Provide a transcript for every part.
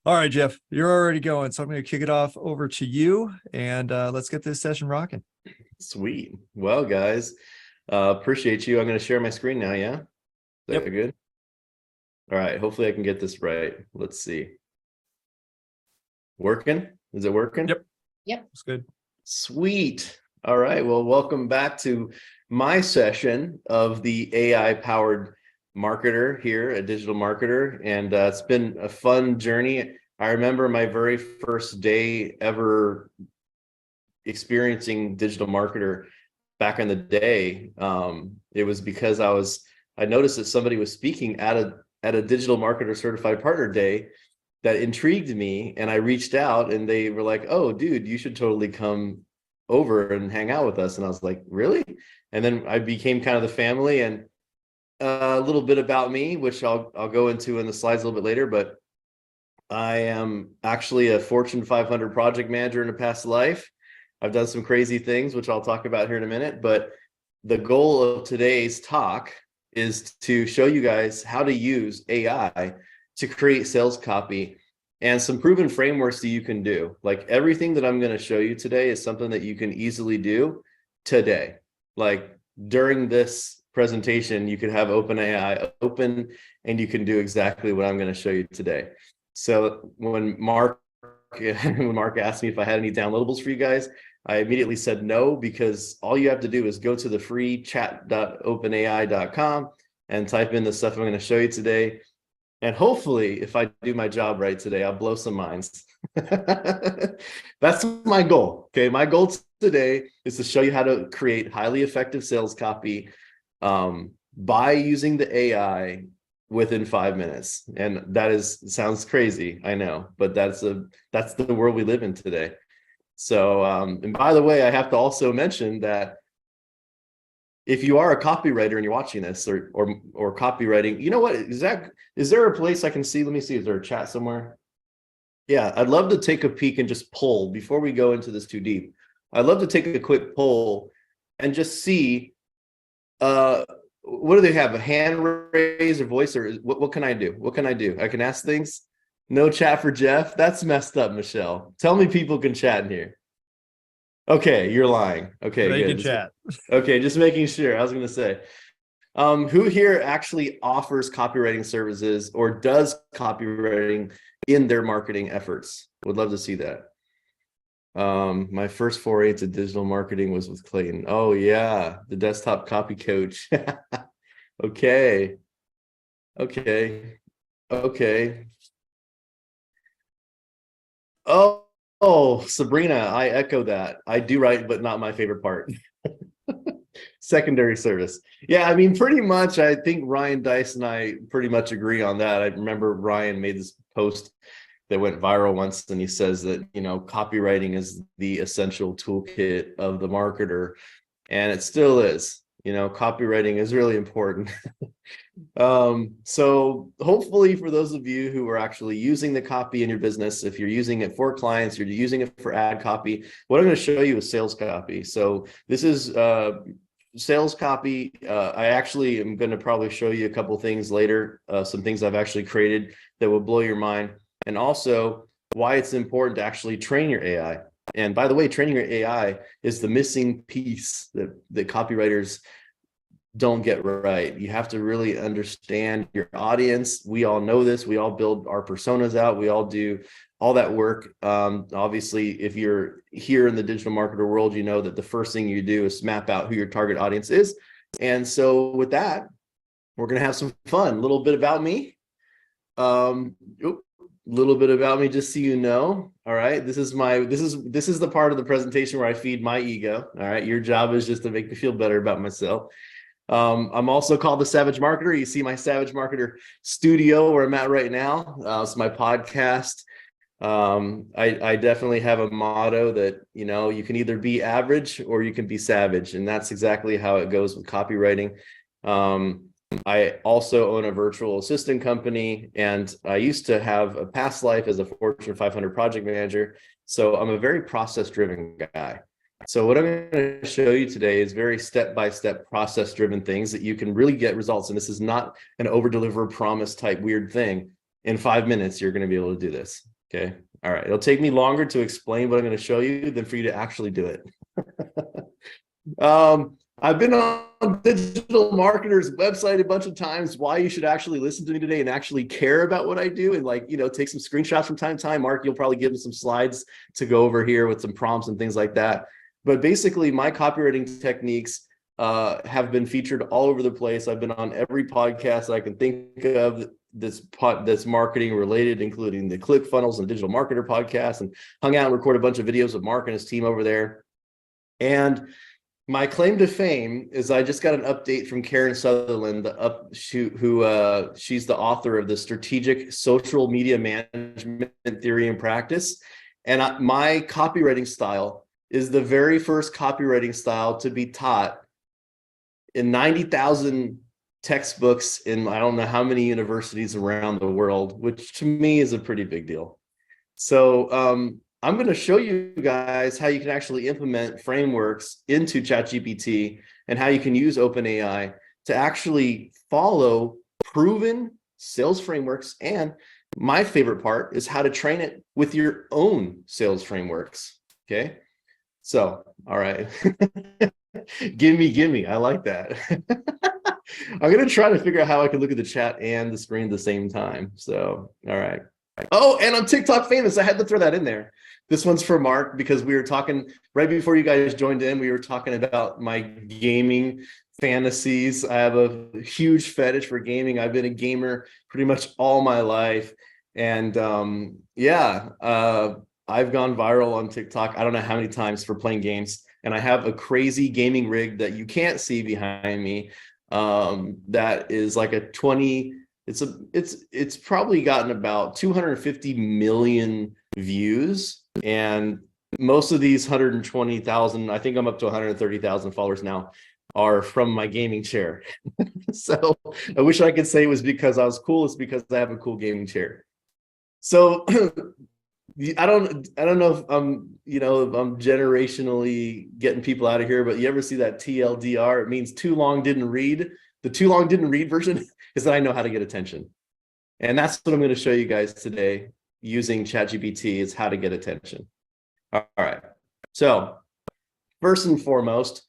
All right, Jeff, you're already going. So I'm going to kick it off over to you and let's get this session rocking. Sweet. Well, guys, appreciate you. I'm going to share my screen now. Yeah. Is that Yep. good? All right. Hopefully I can get this right. Let's see. Working? Is it working? Yep. Yep. It's good. Sweet. All right. Well, welcome back to my session of the AI powered marketer here, a digital marketer. And it's been a fun journey. I remember my very first day ever experiencing digital marketer back in the day. It was because I noticed that somebody was speaking at a digital marketer certified partner day that intrigued me, and I reached out and they were like, "Oh, dude, you should totally come over and hang out with us." And I was like, "Really?" And then I became kind of the family. And a little bit about me, which I'll go into in the slides a little bit later, but I am actually a Fortune 500 project manager in a past life. I've done some crazy things, which I'll talk about here in a minute, but the goal of today's talk is to show you guys how to use AI to create sales copy and some proven frameworks that you can do. Like everything that I'm going to show you today is something that you can easily do today. Like during this presentation, you could have OpenAI open and you can do exactly what I'm going to show you today. So when Mark asked me if I had any downloadables for you guys, I immediately said no, because all you have to do is go to the free chat.openai.com and type in the stuff I'm going to show you today. And hopefully, if I do my job right today, I'll blow some minds. That's my goal. Okay. My goal today is to show you how to create highly effective sales copy by using the AI within 5 minutes. And that sounds crazy, I know, but that's the world we live in today. So, and by the way, I have to also mention that if you are a copywriter and you're watching this or copywriting, you know what, is there a place I can see? Let me see, is there a chat somewhere? Yeah, I'd love to take a peek and just poll before we go into this too deep. I'd love to take a quick poll and just see, what do they have? A hand raise or voice, or what can I do? What can I do? I can ask things. No chat for Jeff. That's messed up, Michelle. Tell me people can chat in here. Okay, you're lying. Okay, They good. can chat. Okay, just making sure. I was going to say, who here actually offers copywriting services or does copywriting in their marketing efforts? Would love to see that. My first foray into digital marketing was with Clayton. Oh yeah, the desktop copy coach. Okay. Oh, Sabrina, I echo that. I do write, but not my favorite part. Secondary service. Yeah, I mean, pretty much, I think Ryan Dice and I pretty much agree on that. I remember Ryan made this post that went viral once, and he says that, copywriting is the essential toolkit of the marketer, and it still is. Copywriting is really important. So hopefully for those of you who are actually using the copy in your business, if you're using it for clients, you're using it for ad copy, what I'm going to show you is sales copy. So this is sales copy. I actually am going to probably show you a couple things later, some things I've actually created that will blow your mind, and also why it's important to actually train your AI. And by the way, training your AI is the missing piece that copywriters don't get right. You have to really understand your audience. We all know this. We all build our personas out. We all do all that work. Obviously, if you're here in the digital marketer world, you know that the first thing you do is map out who your target audience is. And so with that, we're going to have some fun. A little bit about me. Little bit about me, just so you know. All right, this is the part of the presentation where I feed my ego. All right, your job is just to make me feel better about myself. I'm also called the Savage Marketer. You see my Savage Marketer studio where I'm at right now. It's my podcast. I definitely have a motto that, you can either be average or you can be savage. And that's exactly how it goes with copywriting. I also own a virtual assistant company, and I used to have a past life as a Fortune 500 project manager. So I'm a very process-driven guy. So what I'm going to show you today is very step-by-step process-driven things that you can really get results. And this is not an over-deliver promise type weird thing. In 5 minutes, you're going to be able to do this. Okay. All right. It'll take me longer to explain what I'm going to show you than for you to actually do it. I've been on Digital Marketer's website a bunch of times. Why you should actually listen to me today and actually care about what I do, and like, take some screenshots from time to time. Mark, you'll probably give me some slides to go over here with some prompts and things like that. But basically, my copywriting techniques have been featured all over the place. I've been on every podcast I can think of that's marketing related, including the ClickFunnels and Digital Marketer podcast, and hung out and recorded a bunch of videos with Mark and his team over there. And my claim to fame is I just got an update from Karen Sutherland, who she's the author of the Strategic Social Media Management Theory and Practice. And my copywriting style is the very first copywriting style to be taught in 90,000 textbooks in I don't know how many universities around the world, which to me is a pretty big deal. So I'm going to show you guys how you can actually implement frameworks into ChatGPT and how you can use OpenAI to actually follow proven sales frameworks. And my favorite part is how to train it with your own sales frameworks. Okay. So, all right. Gimme. I like that. I'm going to try to figure out how I can look at the chat and the screen at the same time. So, all right. Oh, and I'm TikTok famous. I had to throw that in there. This one's for Mark because we were talking right before you guys joined in. We were talking about my gaming fantasies. I have a huge fetish for gaming. I've been a gamer pretty much all my life. And I've gone viral on TikTok. I don't know how many times for playing games. And I have a crazy gaming rig that you can't see behind me. That is like a 20. It's probably gotten about 250 million views, and most of these 120,000, I think I'm up to 130,000 followers now, are from my gaming chair. So I wish I could say it was because I was cool. It's because I have a cool gaming chair. So I don't know if I'm generationally getting people out of here, but you ever see that TLDR? It means too long didn't read. The too long didn't read version is that I know how to get attention. And that's what I'm going to show you guys today using ChatGPT, is how to get attention. All right. So first and foremost,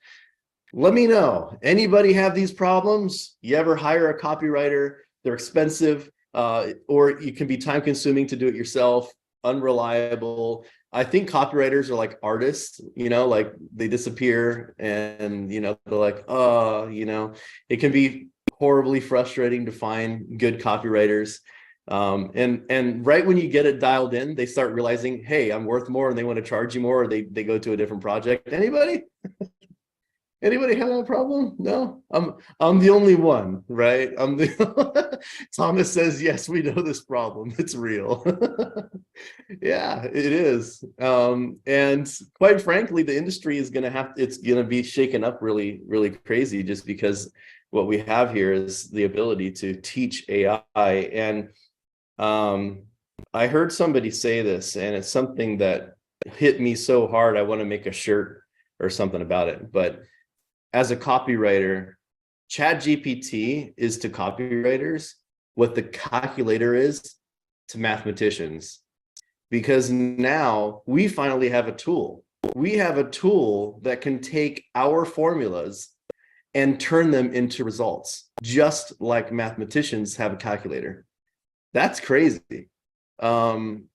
let me know, anybody have these problems? You ever hire a copywriter? They're expensive, or it can be time consuming to do it yourself, unreliable. I think copywriters are like artists, like they disappear and, they're like, it can be horribly frustrating to find good copywriters. And right when you get it dialed in, they start realizing, hey, I'm worth more, and they want to charge you more, or they go to a different project. Anybody have that problem? No, I'm the only one, right? Thomas says, yes, we know this problem. It's real. Yeah, it is. And quite frankly, the industry is it's going to be shaken up really, really crazy, just because what we have here is the ability to teach AI. And I heard somebody say this, and it's something that hit me so hard, I want to make a shirt or something about it. But as a copywriter, ChatGPT is to copywriters what the calculator is to mathematicians, because now we finally have a tool. We have a tool that can take our formulas and turn them into results, just like mathematicians have a calculator. That's crazy. I'm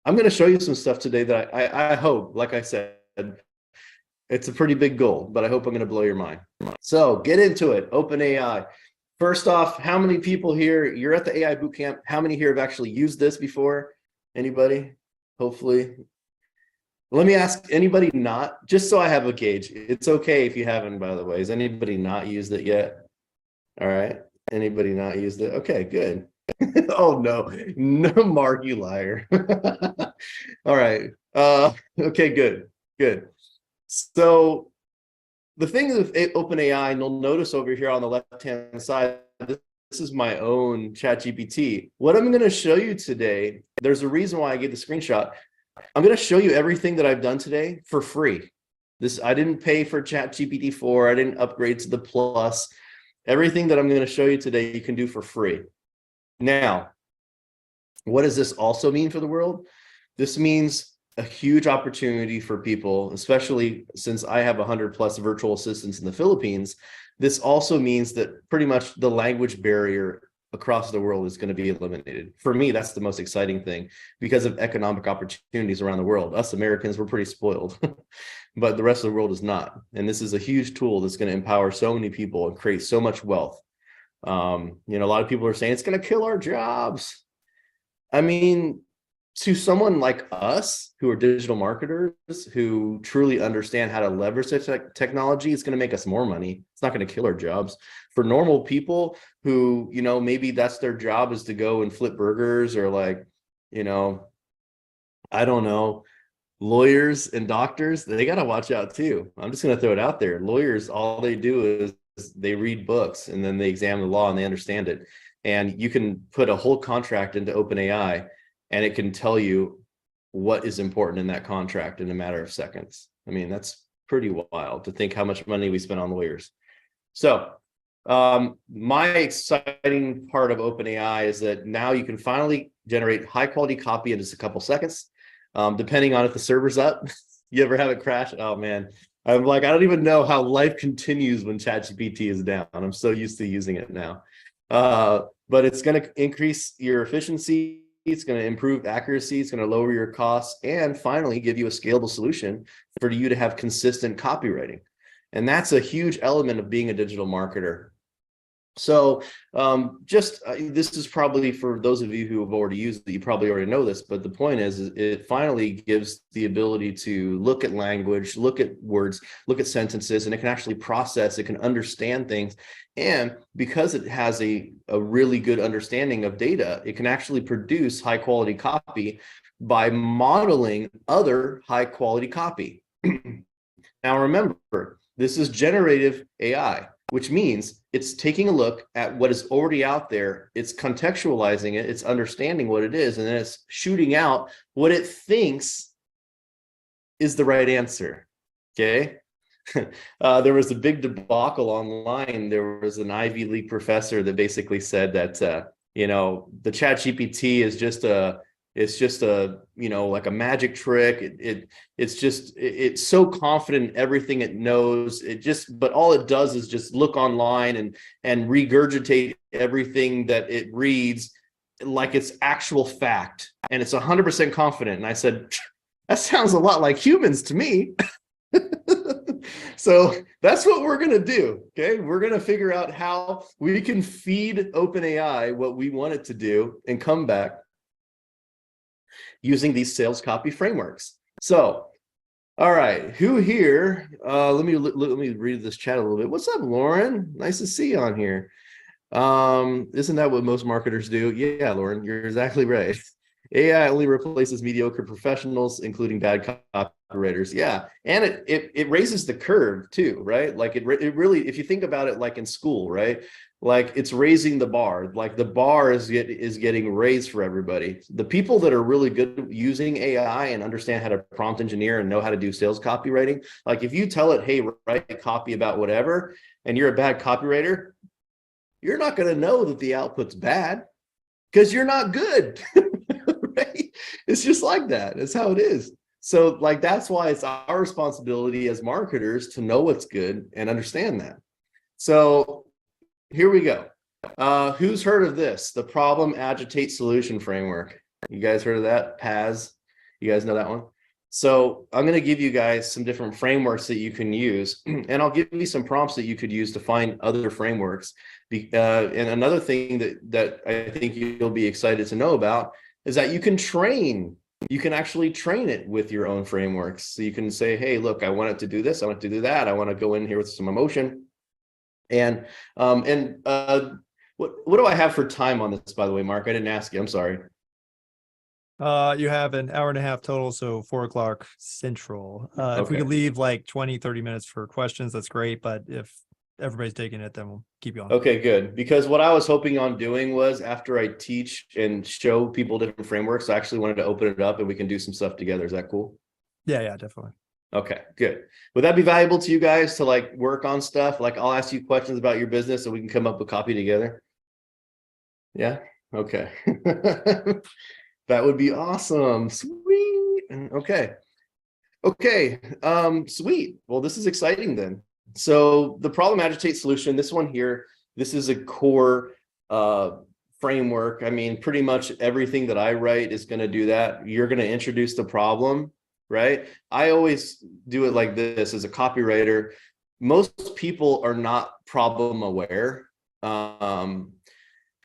going to show you some stuff today that I hope, like I said, it's a pretty big goal, but I hope I'm going to blow your mind. So get into it. OpenAI. First off, how many people here, you're at the AI Bootcamp, how many here have actually used this before? Anybody? Hopefully. Let me ask, anybody not? Just so I have a gauge. It's okay if you haven't, by the way. Has anybody not used it yet? All right. Anybody not used it? Okay, good. Oh, no, Mark, you liar. All right. Okay, good. So the thing with OpenAI, and you'll notice over here on the left-hand side, this is my own ChatGPT. What I'm going to show you today, there's a reason why I gave the screenshot. I'm going to show you everything that I've done today for free. I didn't pay for ChatGPT 4. I didn't upgrade to the Plus. Everything that I'm going to show you today, you can do for free. Now, What does this also mean for the world? This means a huge opportunity for people, especially since I have 100+ virtual assistants in the Philippines. This also means that pretty much the language barrier across the world is going to be eliminated. For me, that's the most exciting thing because of economic opportunities around the world. Us Americans, we're pretty spoiled, but the rest of the world is not. And this is a huge tool that's going to empower so many people and create so much wealth. A lot of people are saying it's going to kill our jobs. I mean, to someone like us who are digital marketers who truly understand how to leverage technology, it's going to make us more money. It's not going to kill our jobs. For normal people who, maybe that's their job is to go and flip burgers or I don't know, lawyers and doctors, they got to watch out too. I'm just going to throw it out there. Lawyers, all they do is they read books and then they examine the law and they understand it. And you can put a whole contract into OpenAI and it can tell you what is important in that contract in a matter of seconds. I mean, that's pretty wild to think how much money we spend on lawyers. So my exciting part of OpenAI is that now you can finally generate high quality copy in just a couple seconds, depending on if the server's up. You ever have it crash? Oh man, I'm like, I don't even know how life continues when ChatGPT is down. I'm so used to using it now. But it's going to increase your efficiency. It's going to improve accuracy. It's going to lower your costs and finally give you a scalable solution for you to have consistent copywriting. And that's a huge element of being a digital marketer. So this is probably for those of you who have already used it, you probably already know this, but the point is it finally gives the ability to look at language, look at words, look at sentences, and it can actually process, it can understand things. And because it has a really good understanding of data, it can actually produce high quality copy by modeling other high quality copy. Now remember, this is generative AI, which means it's taking a look at what is already out there, it's contextualizing it, it's understanding what it is, and then it's shooting out what it thinks is the right answer, okay? There was a big debacle online. There was an Ivy League professor that basically said that, the ChatGPT is just a like a magic trick. It's so confident in everything it knows. But all it does is just look online and regurgitate everything that it reads like it's actual fact. And it's 100% confident. And I said, that sounds a lot like humans to me. So that's what we're going to do. Okay. We're going to figure out how we can feed OpenAI what we want it to do and come back using these sales copy frameworks. So, all right, who here? Let me read this chat a little bit. What's up, Lauren? Nice to see you on here. Isn't that what most marketers do? Yeah, Lauren, you're exactly right. AI only replaces mediocre professionals, including bad copywriters. Yeah, and it raises the curve too, right? Like it really, if you think about it, like in school, right? Like it's raising the bar. Like the bar is getting raised for everybody. The people that are really good at using AI and understand how to prompt engineer and know how to do sales copywriting, like if you tell it, hey, write a copy about whatever, and you're a bad copywriter, you're not going to know that the output's bad because you're not good. Right? It's just like that. It's how it is. So like that's why it's our responsibility as marketers to know what's good and understand that. So here we go. Who's heard of this? The Problem Agitate Solution Framework. You guys heard of that? PAS. You guys know that one? So I'm going to give you guys some different frameworks that you can use, and I'll give you some prompts that you could use to find other frameworks. And another thing that I think you'll be excited to know about is that you can actually train it with your own frameworks. So you can say, hey, look, I want it to do this. I want it to do that. I want to go in here with some emotion. And what do I have for time on this, by the way, Mark? I didn't ask you. I'm sorry. You have an hour and a half total, so 4:00 Central. If we could leave like 20-30 minutes for questions, that's great. But if everybody's taking it, then we'll keep going. Okay, good. Because what I was hoping on doing was after I teach and show people different frameworks, I actually wanted to open it up and we can do some stuff together. Is that cool? Yeah, definitely. Okay, good. Would that be valuable to you guys to like work on stuff? Like I'll ask you questions about your business and we can come up with copy together. Yeah. Okay. That would be awesome. Sweet. Okay. Okay. Sweet. Well, this is exciting then. So the problem agitate solution, this one here, this is a core framework. I mean, pretty much everything that I write is going to do that. You're going to introduce the problem, right? I always do it like this as a copywriter. Most people are not problem aware.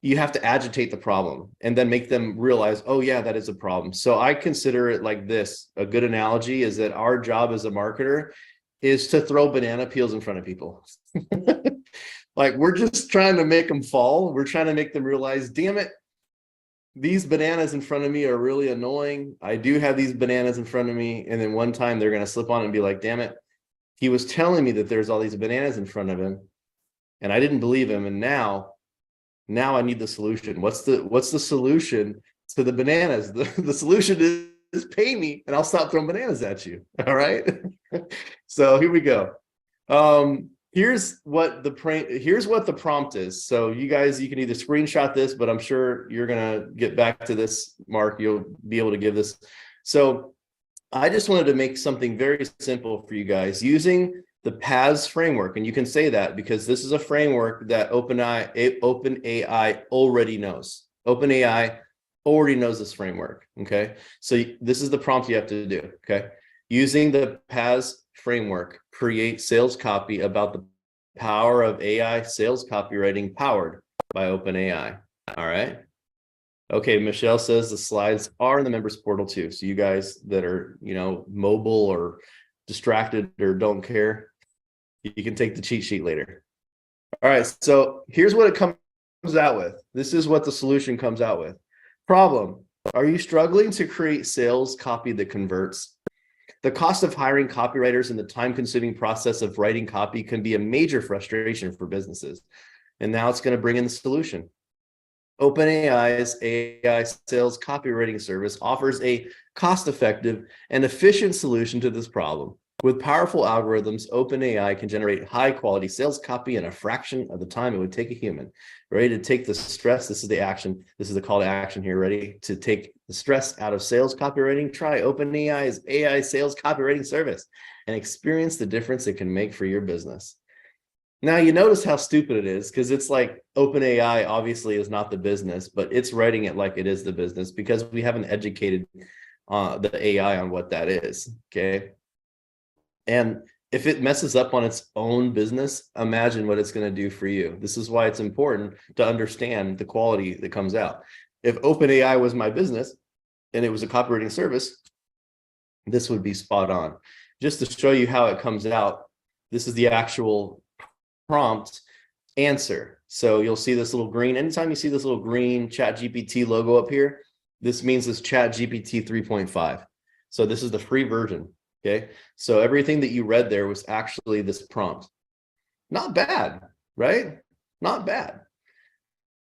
You have to agitate the problem and then make them realize, oh yeah, that is a problem. So I consider it like this. A good analogy is that our job as a marketer is to throw banana peels in front of people. Like, we're just trying to make them fall. We're trying to make them realize, damn it, these bananas in front of me are really annoying. I do have these bananas in front of me. And then one time they're going to slip on and be like, damn it, he was telling me that there's all these bananas in front of him and I didn't believe him. And now I need the solution. What's the solution to the bananas? The solution is pay me and I'll stop throwing bananas at you. All right. So here we go. Here's what the prompt is. So you guys, you can either screenshot this, but I'm sure you're going to get back to this, Mark. You'll be able to give this. So I just wanted to make something very simple for you guys using the PAS framework. And you can say that because this is a framework that OpenAI already knows. OpenAI already knows this framework. Okay. So this is the prompt you have to do. Okay. Using the PAS framework, create sales copy about the power of AI sales copywriting powered by OpenAI. All right. Okay, Michelle says the slides are in the members portal too. So you guys that are, mobile or distracted or don't care, you can take the cheat sheet later. All right, so here's what it comes out with. This is what the solution comes out with. Problem: are you struggling to create sales copy that converts? The cost of hiring copywriters and the time-consuming process of writing copy can be a major frustration for businesses. And now it's going to bring in the solution. OpenAI's AI sales copywriting service offers a cost-effective and efficient solution to this problem. With powerful algorithms, OpenAI can generate high-quality sales copy in a fraction of the time it would take a human. Ready to take the stress? This is the action. This is the call to action here. Ready to take the stress out of sales copywriting? Try OpenAI's AI sales copywriting service and experience the difference it can make for your business. Now, you notice how stupid it is because it's like OpenAI obviously is not the business, but it's writing it like it is the business because we haven't educated the AI on what that is. Okay. And if it messes up on its own business, imagine what it's going to do for you. This is why it's important to understand the quality that comes out. If OpenAI was my business and it was a copywriting service, this would be spot on. Just to show you how it comes out, this is the actual prompt answer. So you'll see this little green, anytime you see this little green ChatGPT logo up here, this means it's ChatGPT 3.5. So this is the free version. Okay. So everything that you read there was actually this prompt. Not bad, right? Not bad.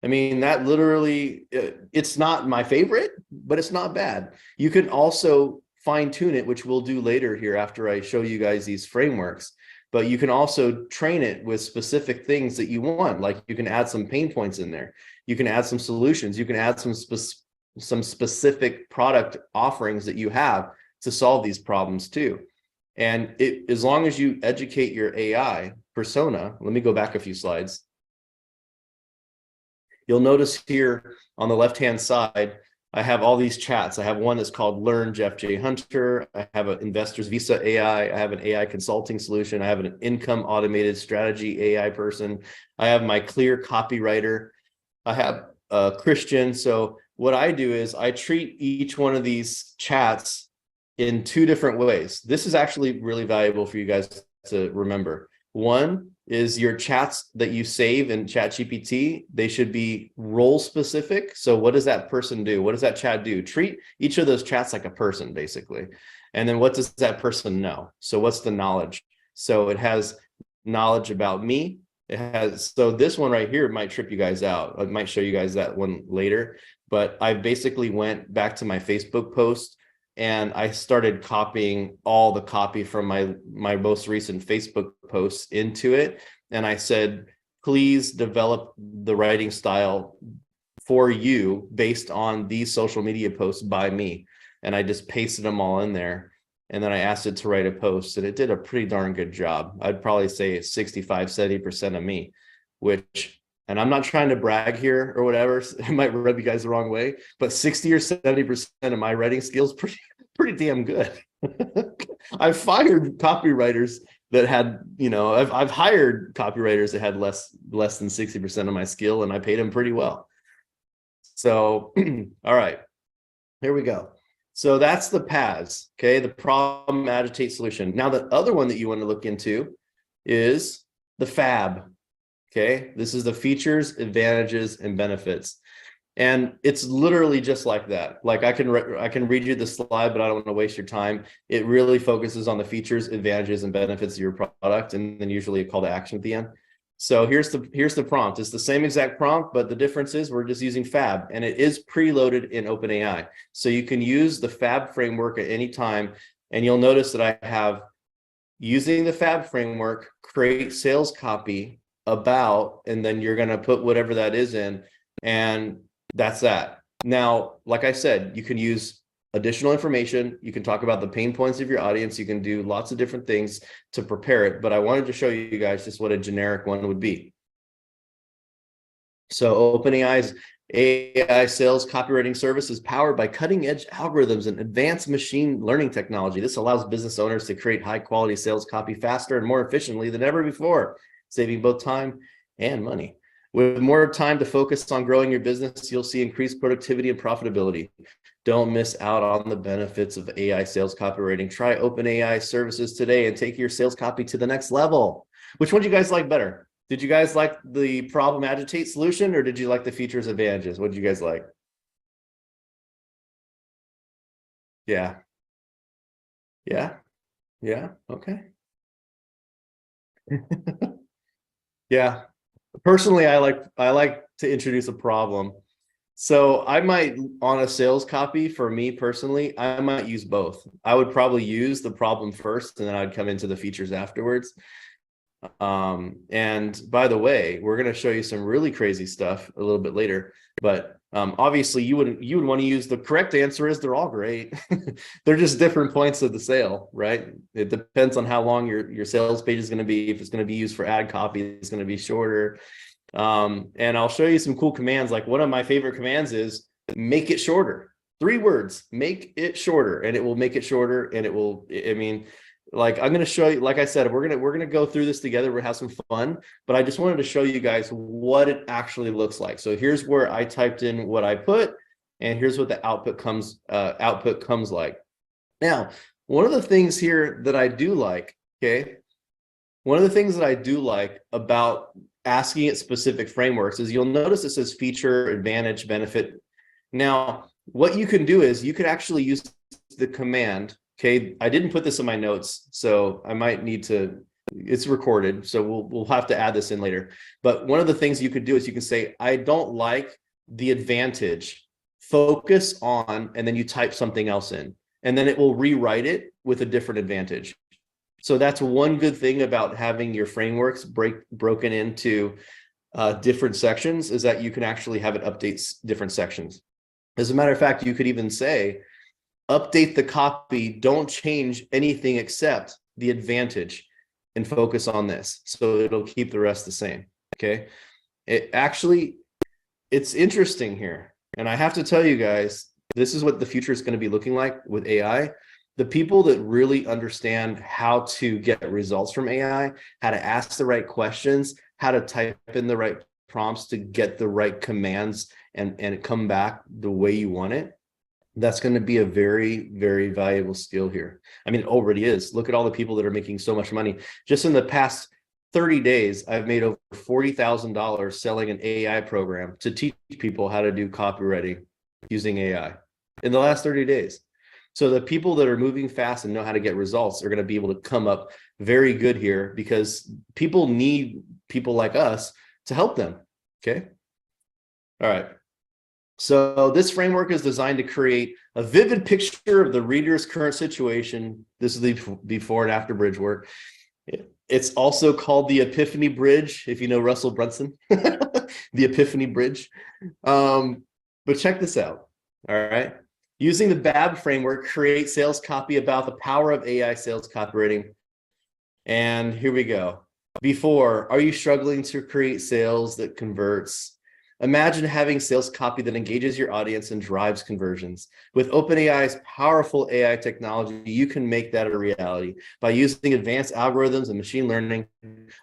I mean, that literally, it's not my favorite, but it's not bad. You can also fine tune it, which we'll do later here after I show you guys these frameworks. But you can also train it with specific things that you want. Like you can add some pain points in there. You can add some solutions. You can add some specific product offerings that you have to solve these problems too. And as long as you educate your AI persona, let me go back a few slides. You'll notice here on the left-hand side, I have all these chats. I have one that's called Learn Jeff J. Hunter. I have an Investors Visa AI. I have an AI consulting solution. I have an income automated strategy AI person. I have my clear copywriter. I have Christian. So what I do is I treat each one of these chats in two different ways. This is actually really valuable for you guys to remember. One is your chats that you save in ChatGPT, they should be role specific. So what does that person do? What does that chat do? Treat each of those chats like a person, basically. And then what does that person know? So what's the knowledge? So it has knowledge about me. It has, so this one right here might trip you guys out. I might show you guys that one later, but I basically went back to my Facebook post and I started copying all the copy from my most recent Facebook posts into it. And I said, please develop the writing style for you based on these social media posts by me. And I just pasted them all in there. And then I asked it to write a post, and it did a pretty darn good job. I'd probably say 65, 70% of me, which, and I'm not trying to brag here or whatever, it might rub you guys the wrong way, but 60 or 70% of my writing skills pretty damn good. I've fired copywriters that had, I've hired copywriters that had less than 60% of my skill, and I paid them pretty well. So, all right, here we go. So that's the PAS, okay? The problem, agitate, solution. Now, the other one that you want to look into is the FAB, okay? This is the features, advantages, and benefits. And it's literally just like that. Like I can read you the slide, but I don't want to waste your time. It really focuses on the features, advantages, and benefits of your product, and then usually a call to action at the end. So here's the prompt. It's the same exact prompt, but the difference is we're just using FAB, and it is preloaded in OpenAI. So you can use the FAB framework at any time, and you'll notice that I have, using the FAB framework, create sales copy about, and then you're going to put whatever that is in, and that's that. Now, like I said, you can use additional information. You can talk about the pain points of your audience. You can do lots of different things to prepare it, but I wanted to show you guys just what a generic one would be. So OpenAI's AI sales copywriting service is powered by cutting-edge algorithms and advanced machine learning technology. This allows business owners to create high-quality sales copy faster and more efficiently than ever before, saving both time and money. With more time to focus on growing your business, you'll see increased productivity and profitability. Don't miss out on the benefits of AI sales copywriting. Try OpenAI services today and take your sales copy to the next level. Which one do you guys like better? Did you guys like the problem, agitate, solution, or did you like the features, advantages? What did you guys like? Yeah. Okay. Yeah. Personally, I like to introduce a problem. So I might, on a sales copy, for me personally, I might use both. I would probably use the problem first, and then I'd come into the features afterwards. And by the way, we're going to show you some really crazy stuff a little bit later, but obviously you would want to use, the correct answer is they're all great. They're just different points of the sale, right? It depends on how long your sales page is going to be. If it's going to be used for ad copy, it's going to be shorter. And I'll show you some cool commands. Like one of my favorite commands is make it shorter. 3 words, make it shorter, and it will make it shorter. And it will, I mean, like I'm going to show you, like I said, we're going to go through this together. We'll have some fun, but I just wanted to show you guys what it actually looks like. So here's where I typed in what I put, and here's what the output comes like. Now, one of the things here that I do like, okay, one of the things that I do like about asking it specific frameworks is you'll notice it says feature, advantage, benefit. Now, what you can do is you could actually use the command. Okay, I didn't put this in my notes, so I might need to, it's recorded, so we'll have to add this in later. But one of the things you could do is you can say, I don't like the advantage, focus on, and then you type something else in, and then it will rewrite it with a different advantage. So that's one good thing about having your frameworks broken into different sections, is that you can actually have it update different sections. As a matter of fact, you could even say, update the copy, don't change anything except the advantage, and focus on this. So it'll keep the rest the same, okay? It's interesting here. And I have to tell you guys, this is what the future is going to be looking like with AI. The people that really understand how to get results from AI, how to ask the right questions, how to type in the right prompts to get the right commands and come back the way you want it, that's going to be a very, very valuable skill here. I mean, it already is. Look at all the people that are making so much money. Just in the past 30 days, I've made over $40,000 selling an AI program to teach people how to do copywriting using AI in the last 30 days. So the people that are moving fast and know how to get results are going to be able to come up very good here, because people need people like us to help them. Okay. All right. So this framework is designed to create a vivid picture of the reader's current situation. This is the before and after bridge work. It's also called the Epiphany Bridge, if you know Russell Brunson. the Epiphany Bridge. But check this out. All right. Using the BAB framework, create sales copy about the power of AI sales copywriting. And here we go. Before, are you struggling to create sales that converts? Imagine having sales copy that engages your audience and drives conversions. With OpenAI's powerful AI technology, you can make that a reality. By using advanced algorithms and machine learning,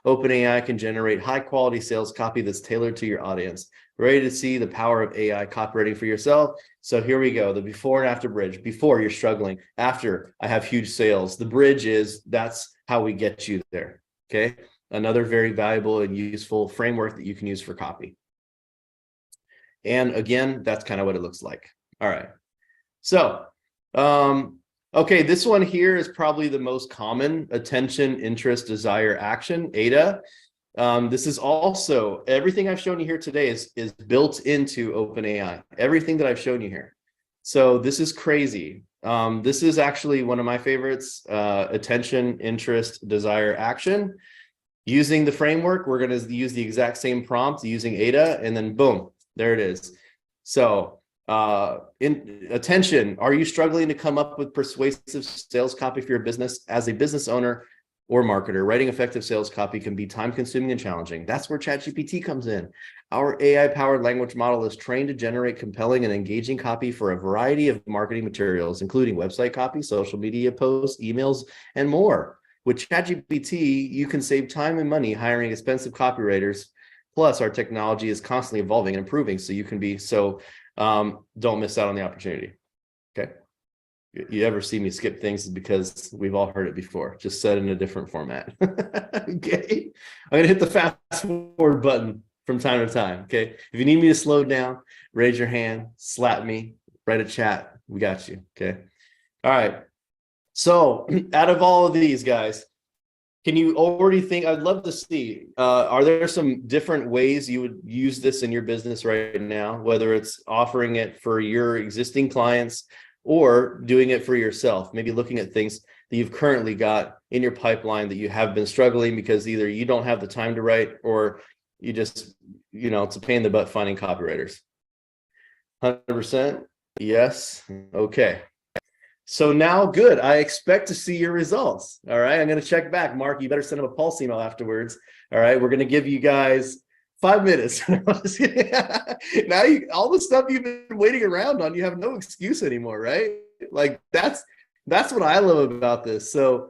OpenAI can generate high-quality sales copy that's tailored to your audience. Ready to see the power of AI copywriting for yourself? So here we go, the before and after bridge. Before, you're struggling. After, I have huge sales. The bridge is, that's how we get you there, okay? Another very valuable and useful framework that you can use for copy. And again, that's kind of what it looks like. All right. So, okay, this one here is probably the most common: attention, interest, desire, action, AIDA. This is also, everything I've shown you here today is built into OpenAI. Everything that I've shown you here. So this is crazy. This is actually one of my favorites: attention, interest, desire, action. Using the framework, we're going to use the exact same prompt using AIDA, and then boom, there it is. So in attention, are you struggling to come up with persuasive sales copy for your business? As a business owner or marketer, writing effective sales copy can be time consuming and challenging. That's where ChatGPT comes in. Our AI powered language model is trained to generate compelling and engaging copy for a variety of marketing materials, including website copy, social media posts, emails, and more. With ChatGPT, you can save time and money hiring expensive copywriters. Plus, our technology is constantly evolving and improving, so you can be don't miss out on the opportunity. Okay. You ever see me skip things, because we've all heard it before, just said in a different format. Okay. I'm gonna hit the fast forward button from time to time. Okay. If you need me to slow down, raise your hand, slap me, write a chat. We got you. Okay. All right. So out of all of these guys, can you already think, I'd love to see, are there some different ways you would use this in your business right now, whether it's offering it for your existing clients or doing it for yourself, maybe looking at things that you've currently got in your pipeline that you have been struggling because either you don't have the time to write or you just, it's a pain in the butt finding copywriters. 100%? Yes. Okay. So now, good. I expect to see your results. All right. I'm going to check back. Mark, you better send him a pulse email afterwards. All right. We're going to give you guys 5 minutes. Now, all the stuff you've been waiting around on, you have no excuse anymore, right? Like that's what I love about this. So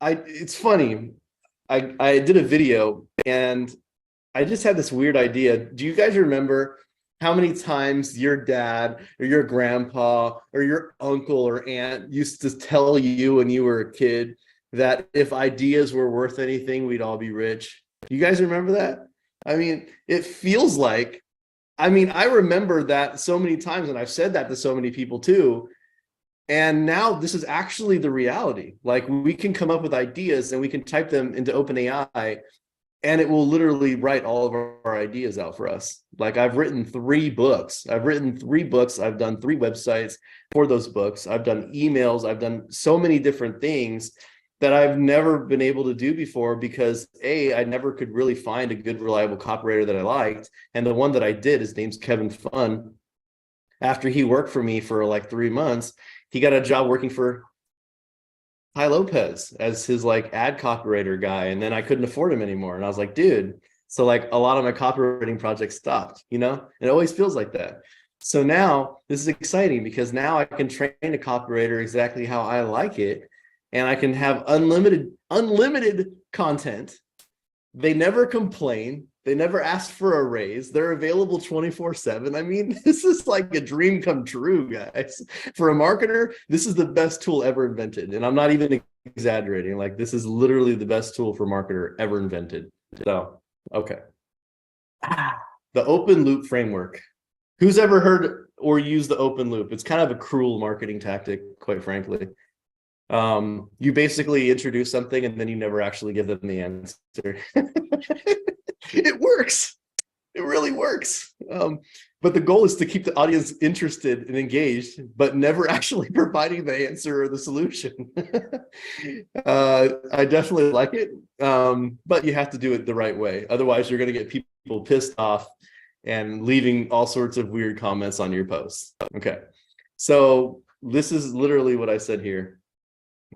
it's funny. I did a video and I just had this weird idea. Do you guys remember how many times your dad or your grandpa or your uncle or aunt used to tell you when you were a kid that if ideas were worth anything, we'd all be rich? You guys remember that? I mean, it feels like, I remember that so many times, and I've said that to so many people too. And now this is actually the reality. Like, we can come up with ideas and we can type them into OpenAI, and it will literally write all of our ideas out for us. Like, I've written 3 books. I've done 3 websites for those books. I've done emails. I've done so many different things that I've never been able to do before because I never could really find a good, reliable copywriter that I liked. And the one that I did, his name's Kevin Fun. After he worked for me for like 3 months, he got a job working for Ty Lopez as his like ad copywriter guy. And then I couldn't afford him anymore. And I was like, dude, so like a lot of my copywriting projects stopped, It always feels like that. So now this is exciting because now I can train a copywriter exactly how I like it. And I can have unlimited content. They never complain. They never ask for a raise. They're available 24/7. This is like a dream come true, guys. For a marketer, this is the best tool ever invented. And I'm not even exaggerating. Like, this is literally the best tool for marketer ever invented. So, okay. The open loop framework. Who's ever heard or used the open loop? It's kind of a cruel marketing tactic, quite frankly. You basically introduce something and then you never actually give them the answer. It works. It really works. But the goal is to keep the audience interested and engaged, but never actually providing the answer or the solution. I definitely like it, but you have to do it the right way. Otherwise, you're going to get people pissed off and leaving all sorts of weird comments on your posts. Okay, so this is literally what I said here.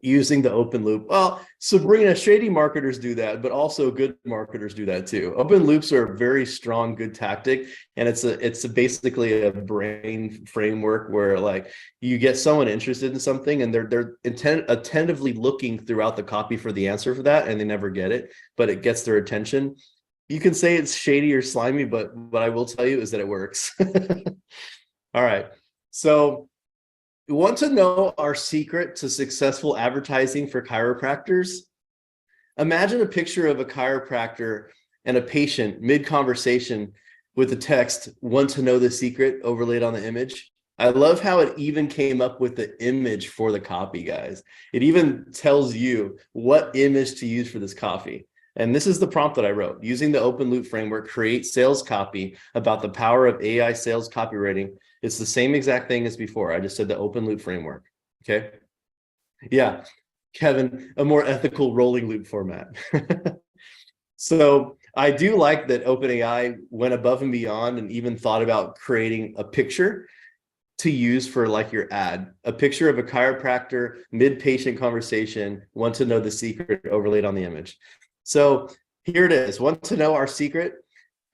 Using the open loop. Well, Sabrina, shady marketers do that, but also good marketers do that too. Open loops are a very strong, good tactic. And it's basically a brain framework where like you get someone interested in something and they're attentively looking throughout the copy for the answer for that, and they never get it, but it gets their attention. You can say it's shady or slimy, but what I will tell you is that it works. All right. So you want to know our secret to successful advertising for chiropractors? Imagine a picture of a chiropractor and a patient mid-conversation with the text, "Want to know the secret," overlaid on the image. I love how it even came up with the image for the copy, guys. It even tells you what image to use for this copy. And this is the prompt that I wrote. Using the open loop framework, create sales copy about the power of AI sales copywriting. It's the same exact thing as before. I just said the open loop framework. Okay. Yeah. Kevin, a more ethical rolling loop format. So I do like that OpenAI went above and beyond and even thought about creating a picture to use for like your ad, a picture of a chiropractor mid-patient conversation, want to know the secret overlaid on the image. So here it is. Want to know our secret?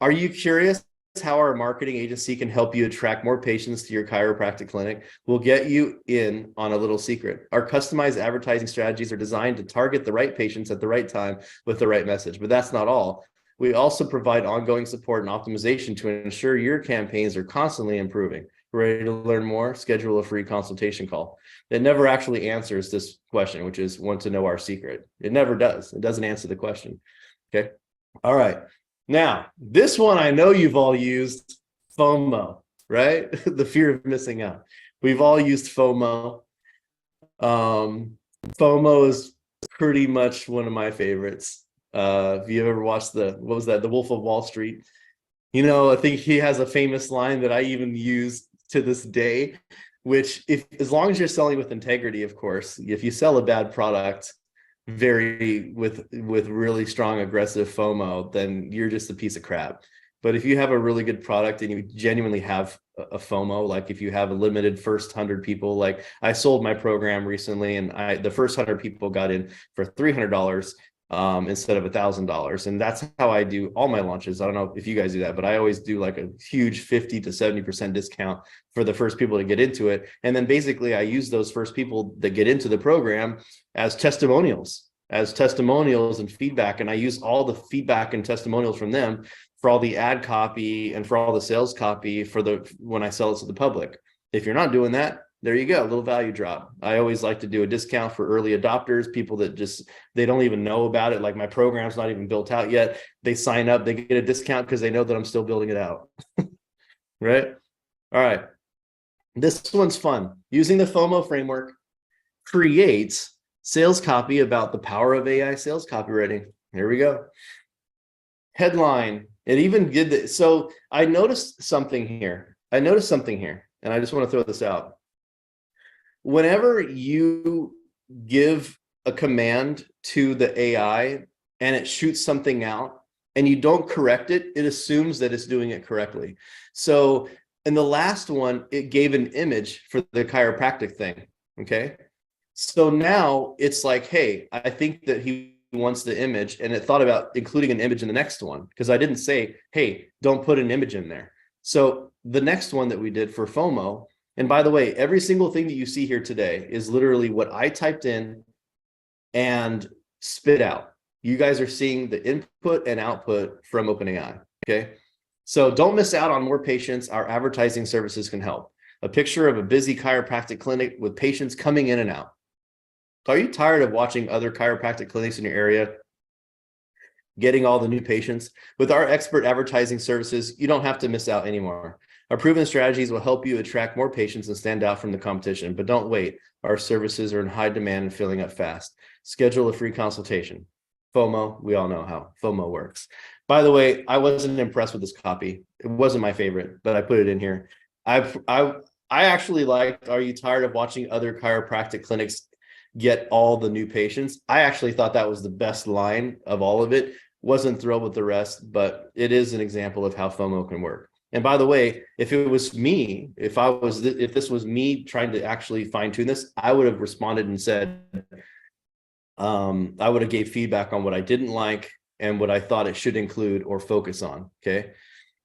Are you curious how our marketing agency can help you attract more patients to your chiropractic clinic? We'll get you in on a little secret. Our customized advertising strategies are designed to target the right patients at the right time with the right message, but that's not all. We also provide ongoing support and optimization to ensure your campaigns are constantly improving. Ready to learn more? Schedule a free consultation call. It never actually answers this question, which is want to know our secret. It never does. It doesn't answer the question. Okay. All right. Now, this one I know you've all used, FOMO, right? The fear of missing out. We've all used FOMO. FOMO is pretty much one of my favorites. If you ever watched what was that? The Wolf of Wall Street. You know, I think he has a famous line that I even use to this day, which as long as you're selling with integrity, of course, if you sell a bad product, with really strong aggressive FOMO, then you're just a piece of crap. But if you have a really good product and you genuinely have a FOMO, like if you have a limited first 100 people, like I sold my program recently and the first 100 people got in for $300 instead of $1,000. And that's how I do all my launches. I don't know if you guys do that, but I always do like a huge 50 to 70% discount for the first people to get into it. And then basically I use those first people that get into the program as testimonials and feedback. And I use all the feedback and testimonials from them for all the ad copy and for all the sales copy when I sell it to the public. If you're not doing that, there you go, a little value drop. I always like to do a discount for early adopters, people that they don't even know about it. Like my program's not even built out yet. They sign up, they get a discount because they know that I'm still building it out. Right? All right. This one's fun. Using the FOMO framework creates sales copy about the power of AI sales copywriting. Here we go. Headline. It even did this. So I noticed something here. And I just want to throw this out. Whenever you give a command to the AI and it shoots something out and you don't correct it, it assumes that it's doing it correctly. So in the last one, it gave an image for the chiropractic thing. Okay. So now it's like, hey, I think that he wants the image, and it thought about including an image in the next one because I didn't say, hey, don't put an image in there. So the next one that we did for FOMO, and by the way, every single thing that you see here today is literally what I typed in and spit out. You guys are seeing the input and output from OpenAI, okay? So don't miss out on more patients. Our advertising services can help. A picture of a busy chiropractic clinic with patients coming in and out. Are you tired of watching other chiropractic clinics in your area getting all the new patients? With our expert advertising services, you don't have to miss out anymore. Our proven strategies will help you attract more patients and stand out from the competition, but don't wait. Our services are in high demand and filling up fast. Schedule a free consultation. FOMO, we all know how FOMO works. By the way, I wasn't impressed with this copy. It wasn't my favorite, but I put it in here. I actually liked, are you tired of watching other chiropractic clinics get all the new patients? I actually thought that was the best line of all of it. Wasn't thrilled with the rest, but it is an example of how FOMO can work. And by the way, if it was me, if this was me trying to actually fine tune this, I would have responded and said, I would have gave feedback on what I didn't like and what I thought it should include or focus on. Okay.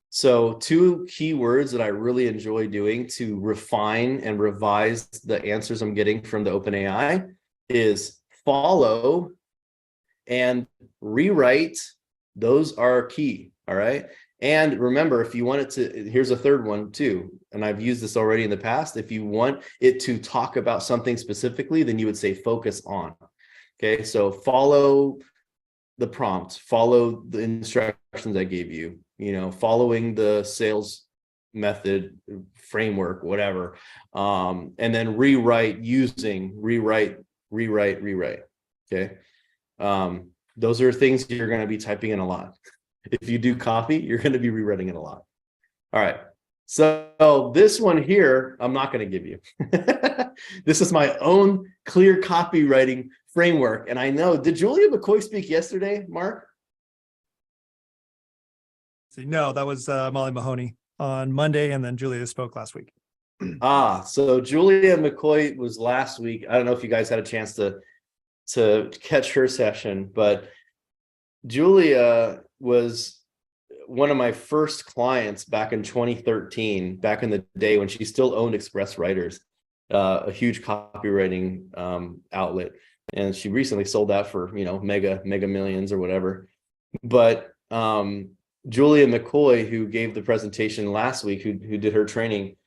So 2 key words that I really enjoy doing to refine and revise the answers I'm getting from the OpenAI is follow and rewrite. Those are key. All right. And remember, if you want it to, here's a third one too, and I've used this already in the past. If you want it to talk about something specifically, then you would say focus on. Okay. So follow the prompt, follow the instructions I gave you, following the sales method framework, whatever. And then rewrite. Okay. Those are things you're going to be typing in a lot. If you do copy, you're going to be rewriting it a lot. All right. So this one here, I'm not going to give you. This is my own clear copywriting framework. And I know, did Julia McCoy speak yesterday, Mark? No, that was Molly Mahoney on Monday, and then Julia spoke last week. So Julia McCoy was last week. I don't know if you guys had a chance to catch her session, but Julia was one of my first clients back in 2013, back in the day when she still owned Express Writers, a huge copywriting outlet. And she recently sold that for, mega millions or whatever. But Julia McCoy, who gave the presentation last week, who did her training,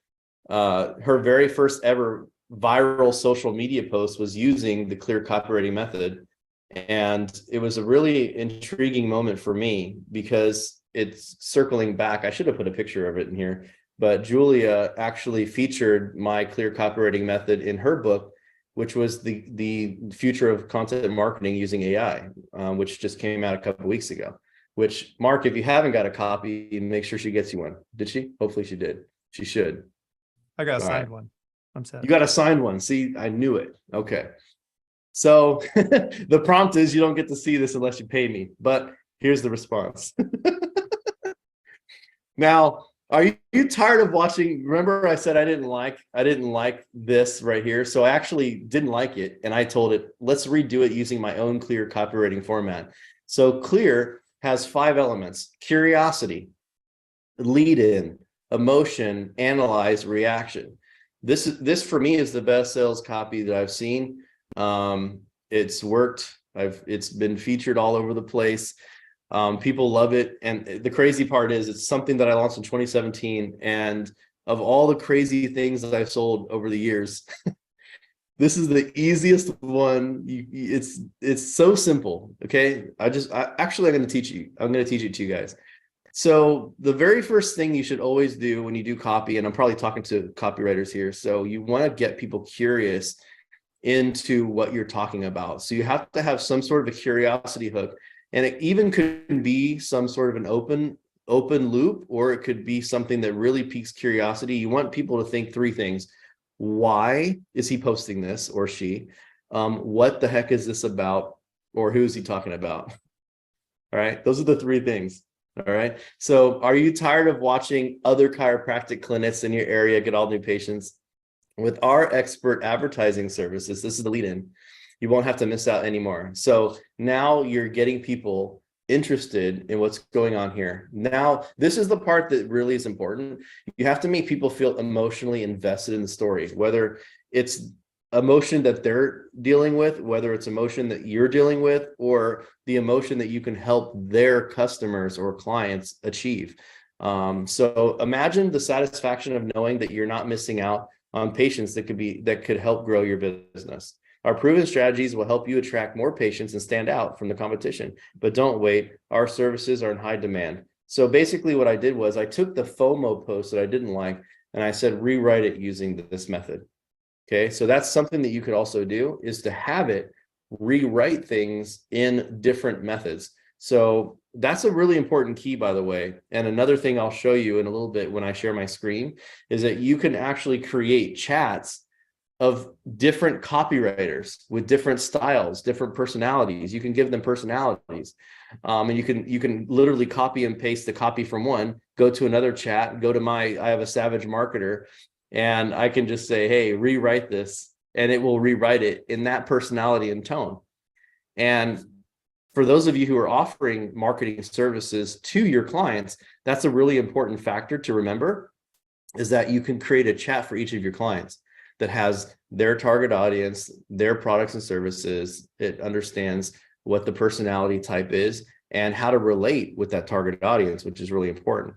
her very first ever viral social media post was using the clear copywriting method. And it was a really intriguing moment for me because it's circling back. I should have put a picture of it in here, but Julia actually featured my clear copywriting method in her book, which was the future of content marketing using AI, which just came out a couple of weeks ago. Which, Mark, if you haven't got a copy, make sure she gets you one. Did she? Hopefully she did. She should. I got a signed one. I'm set. You got a signed one. See, I knew it. Okay. So the prompt is, you don't get to see this unless you pay me, but here's the response. Now, are you tired of watching? Remember I said I didn't like this right here. So I actually didn't like it. And I told it, let's redo it using my own clear copywriting format. So clear has 5 elements: curiosity, lead in, emotion, analyze, reaction. This for me is the best sales copy that I've seen. It's worked. It's been featured all over the place. People love it. And the crazy part is it's something that I launched in 2017. And of all the crazy things that I've sold over the years, this is the easiest one. It's so simple. Okay. I'm going to teach you. I'm going to teach it to you guys. So the very first thing you should always do when you do copy, and I'm probably talking to copywriters here, so you want to get people curious into what you're talking about. So you have to have some sort of a curiosity hook, and it even could be some sort of an open loop, or it could be something that really piques curiosity. You want people to think 3 things. Why is he posting this, or she? What the heck is this about? Or who is he talking about? All right. Those are the 3 things. All right. So are you tired of watching other chiropractic clinics in your area get all new patients? With our expert advertising services, this is the lead in, you won't have to miss out anymore. So now you're getting people interested in what's going on here. Now, this is the part that really is important. You have to make people feel emotionally invested in the story, whether it's emotion that they're dealing with, whether it's emotion that you're dealing with, or the emotion that you can help their customers or clients achieve. So imagine the satisfaction of knowing that you're not missing out on patients that could help grow your business. Our proven strategies will help you attract more patients and stand out from the competition. But don't wait, our services are in high demand. So basically what I did was I took the FOMO post that I didn't like, and I said, rewrite it using this method. Okay, so that's something that you could also do, is to have it rewrite things in different methods. So that's a really important key, by the way. And another thing I'll show you in a little bit when I share my screen is that you can actually create chats of different copywriters with different styles, different personalities. You can give them personalities. And you can literally copy and paste the copy from one, go to another chat, I have a Savage Marketer, and I can just say, hey, rewrite this, and it will rewrite it in that personality and tone. And for those of you who are offering marketing services to your clients, that's a really important factor to remember, is that you can create a chat for each of your clients that has their target audience, their products and services. It understands what the personality type is and how to relate with that target audience, which is really important.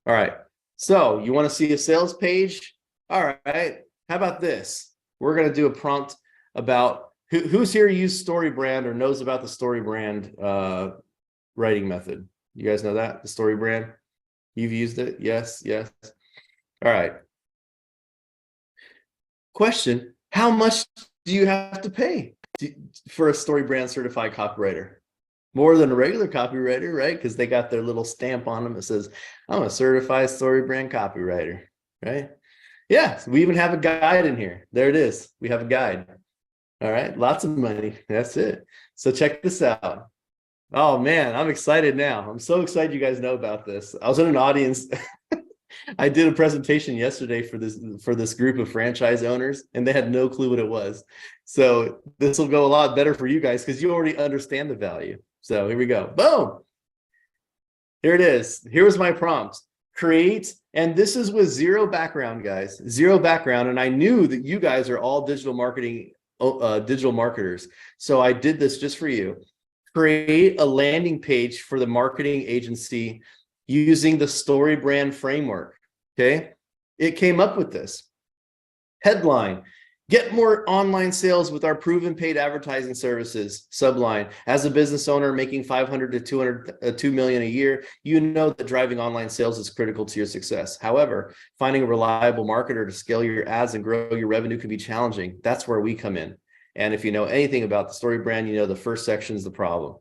All right. So you want to see a sales page? All right. How about this? We're going to do a prompt about who's here used StoryBrand or knows about the StoryBrand writing method. You guys know that, the StoryBrand? You've used it? Yes. Yes. All right. Question: how much do you have to pay for a StoryBrand certified copywriter? More than a regular copywriter, right? Because they got their little stamp on them that says, I'm a certified StoryBrand copywriter, right? Yeah, so we even have a guide in here. There it is. We have a guide. All right, lots of money. That's it. So check this out. Oh man, I'm excited now. I'm so excited you guys know about this. I was in an audience. I did a presentation yesterday for this group of franchise owners, and they had no clue what it was. So this will go a lot better for you guys because you already understand the value. So here we go. Boom. Here it is. Here was my prompt. Create, and this is with zero background, guys. Zero background. And I knew that you guys are all digital marketers. So I did this just for you. Create a landing page for the marketing agency using the StoryBrand framework. Okay. It came up with this headline: get more online sales with our proven paid advertising services. Subline: as a business owner making 500 to 2 million a year, you know that driving online sales is critical to your success. However, finding a reliable marketer to scale your ads and grow your revenue can be challenging. That's where we come in. And if you know anything about the StoryBrand, you know the first section is the problem.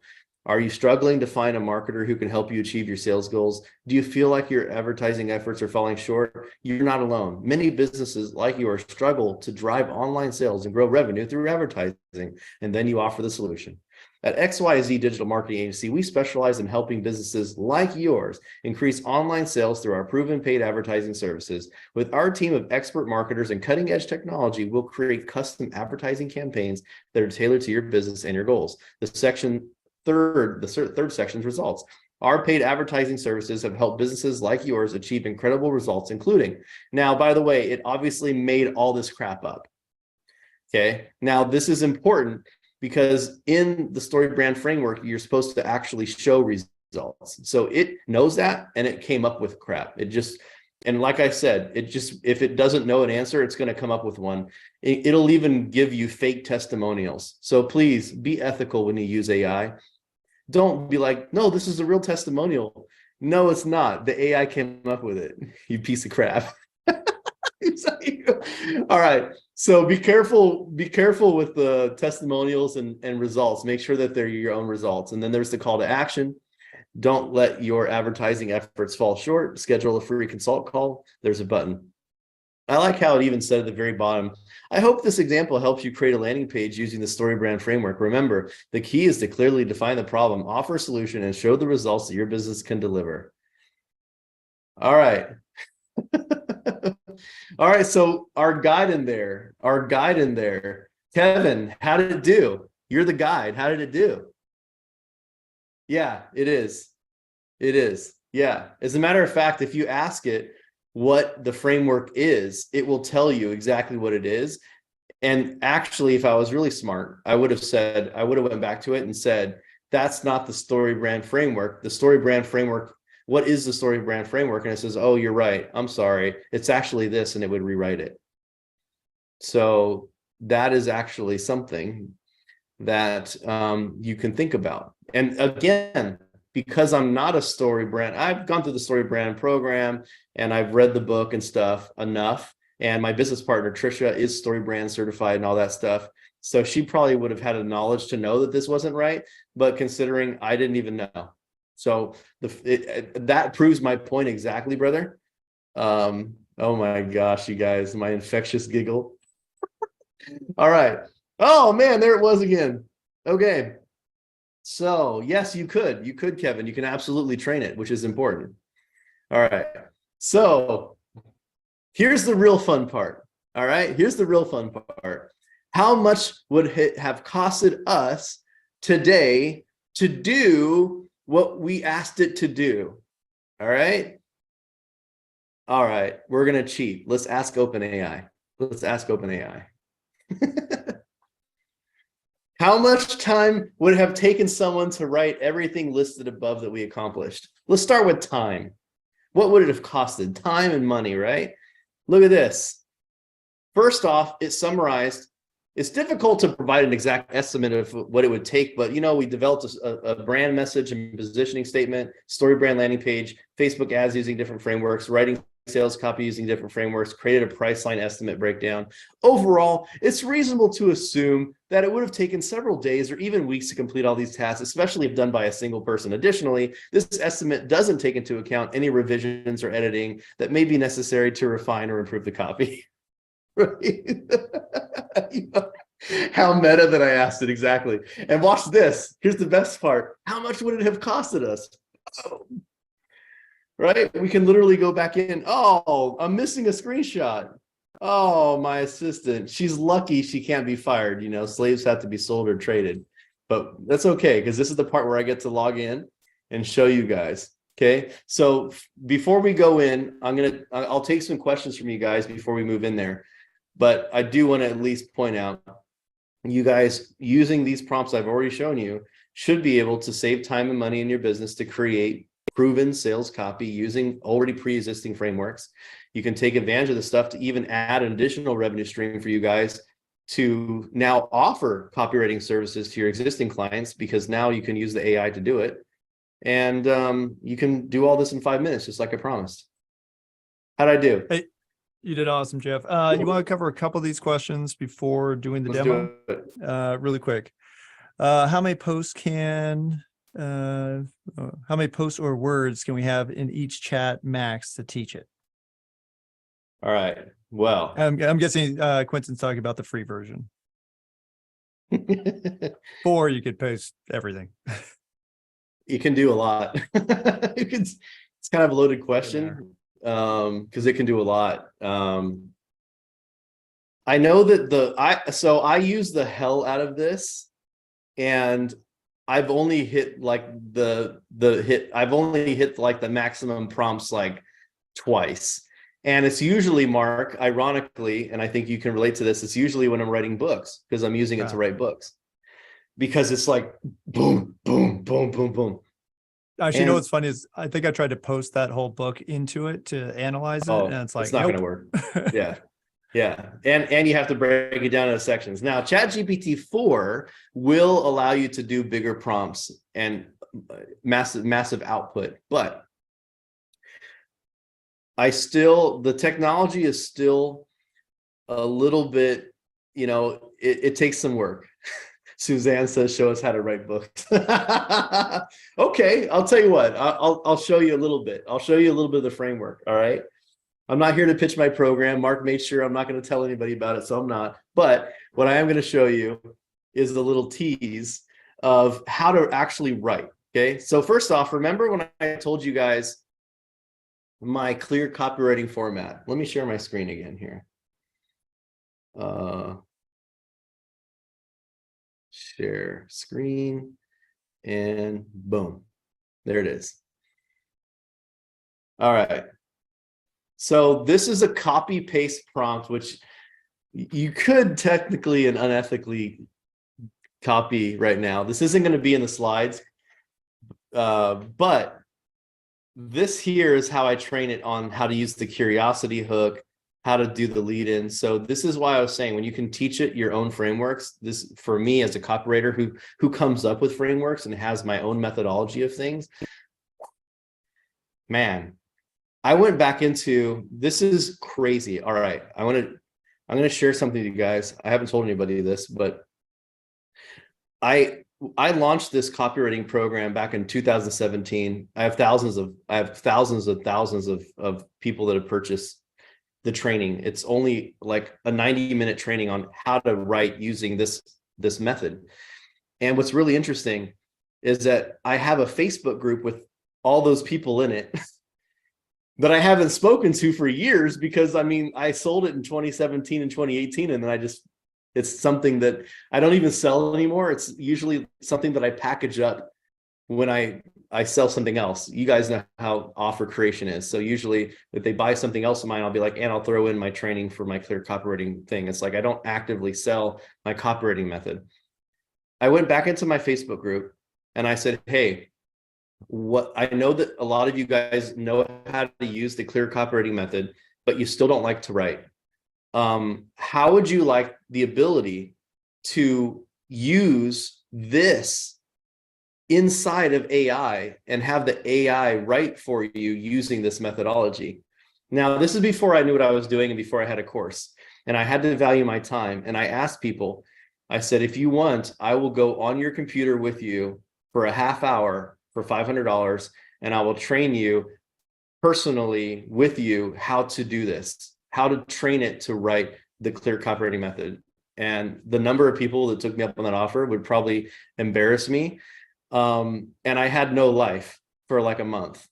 Are you struggling to find a marketer who can help you achieve your sales goals? Do you feel like your advertising efforts are falling short? You're not alone. Many businesses like yours struggle to drive online sales and grow revenue through advertising, and then you offer the solution. At XYZ Digital Marketing Agency, we specialize in helping businesses like yours increase online sales through our proven paid advertising services. With our team of expert marketers and cutting-edge technology, we'll create custom advertising campaigns that are tailored to your business and your goals. The third section is results. Our paid advertising services have helped businesses like yours achieve incredible results, including, now, by the way, it obviously made all this crap up. Okay. Now this is important because in the StoryBrand framework, you're supposed to actually show results. So it knows that, and it came up with crap. And like I said, if it doesn't know an answer, it's going to come up with one. It'll even give you fake testimonials. So please be ethical when you use AI. Don't be like, no, this is a real testimonial. No, it's not. The AI came up with it. You piece of crap. All right. So be careful with the testimonials and results. Make sure that they're your own results. And then there's the call to action. Don't let your advertising efforts fall short. Schedule a free consult call. There's a button. I like how it even said at the very bottom, I hope this example helps you create a landing page using the StoryBrand framework. Remember, the key is to clearly define the problem, offer a solution, and show the results that your business can deliver. All right. All right. So our guide in there, Kevin, how did it do? You're the guide. How did it do? Yeah, it is. It is. Yeah. As a matter of fact, if you ask it what the framework is, it will tell you exactly what it is. And actually, if I was really smart, I would have went back to it and said, that's not the StoryBrand framework. The StoryBrand framework, what is the StoryBrand framework? And it says, oh, you're right. I'm sorry. It's actually this, and it would rewrite it. So that is actually something that you can think about. And again, because I'm not a StoryBrand, I've gone through the StoryBrand program and I've read the book and stuff enough. And my business partner, Trisha, is StoryBrand certified and all that stuff. So she probably would have had a knowledge to know that this wasn't right, but considering I didn't even know. So that proves my point exactly, brother. Oh my gosh, you guys, my infectious giggle. All right. Oh man, there it was again. Okay. So yes, you could, Kevin, you can absolutely train it, which is important. All right. So here's the real fun part. All right. Here's the real fun part. How much would it have costed us today to do what we asked it to do? All right. All right. We're going to cheat. Let's ask OpenAI. Let's ask OpenAI. How much time would it have taken someone to write everything listed above that we accomplished? Let's start with time. What would it have costed? Time and money, right? Look at this. First off, it summarized. It's difficult to provide an exact estimate of what it would take, but we developed a brand message and positioning statement, story brand landing page, Facebook ads using different frameworks, writing sales copy using different frameworks, created a price line estimate breakdown. Overall, it's reasonable to assume that it would have taken several days or even weeks to complete all these tasks, especially if done by a single person. Additionally, this estimate doesn't take into account any revisions or editing that may be necessary to refine or improve the copy. Right? How meta that I asked it exactly. And watch this. Here's the best part. How much would it have costed us? Oh. Right? We can literally go back in. Oh, I'm missing a screenshot. Oh, my assistant. She's lucky she can't be fired. Slaves have to be sold or traded. But that's okay, because this is the part where I get to log in and show you guys. Okay. So before we go in, I'll take some questions from you guys before we move in there. But I do want to at least point out, you guys using these prompts I've already shown you should be able to save time and money in your business to create proven sales copy using already pre-existing frameworks. You can take advantage of the stuff to even add an additional revenue stream for you guys to now offer copywriting services to your existing clients, because now you can use the AI to do it. And you can do all this in 5 minutes, just like I promised. How'd I do? Hey, you did awesome, Jeff. You want to cover a couple of these questions before doing the Let's demo? do it. Really quick. How many posts or words can we have in each chat max to teach it? All right. Well, I'm guessing Quentin's talking about the free version. Or you could post everything. You can do a lot. It's kind of a loaded question, because it can do a lot. I know that I use the hell out of this, and I've only hit like I've only hit like the maximum prompts like twice. And it's usually, Mark, ironically, and I think you can relate to this, it's usually when I'm writing books, because I'm using it to write books. Because it's like boom, boom, boom, boom, boom. Actually, you know what's funny is I think I tried to post that whole book into it to analyze it, and it's like, it's not going to work. Yeah. Yeah. And you have to break it down into sections. Now, ChatGPT-4 will allow you to do bigger prompts and massive output, but the technology is still a little bit, it takes some work. Suzanne says, show us how to write books. Okay, I'll tell you what, I'll show you a little bit. I'll show you a little bit of the framework. All right. I'm not here to pitch my program. Mark made sure I'm not going to tell anybody about it, so I'm not. But what I am going to show you is the little tease of how to actually write. Okay. So first off, remember when I told you guys my clear copywriting format? Let me share my screen again here. Share screen, and boom, there it is. All right. So this is a copy paste prompt, which you could technically and unethically copy right now. This isn't going to be in the slides, but this here is how I train it on how to use the curiosity hook, how to do the lead in. So this is why I was saying, when you can teach it your own frameworks, this for me as a copywriter who comes up with frameworks and has my own methodology of things, man, I went back into, this is crazy. All right. I'm going to share something with you guys. I haven't told anybody this, but I launched this copywriting program back in 2017. I have thousands of people that have purchased the training. It's only like a 90-minute training on how to write using this method. And what's really interesting is that I have a Facebook group with all those people in it that I haven't spoken to for years, because I mean, I sold it in 2017 and 2018, and then it's something that I don't even sell anymore. It's usually something that I package up when I sell something else. You guys know how offer creation is. So usually if they buy something else of mine, I'll be like, and I'll throw in my training for my clear copywriting thing. It's like, I don't actively sell my copywriting method. I went back into my Facebook group and I said, hey, what I know that a lot of you guys know how to use the clear copywriting method, but you still don't like to write. How would you like the ability to use this inside of AI and have the AI write for you using this methodology? Now, this is before I knew what I was doing and before I had a course, and I had to value my time. And I asked people, I said, if you want, I will go on your computer with you for a half hour for $500, and I will train you personally with you how to do this, how to train it to write the clear copywriting method. And the number of people that took me up on that offer would probably embarrass me. And I had no life for like a month.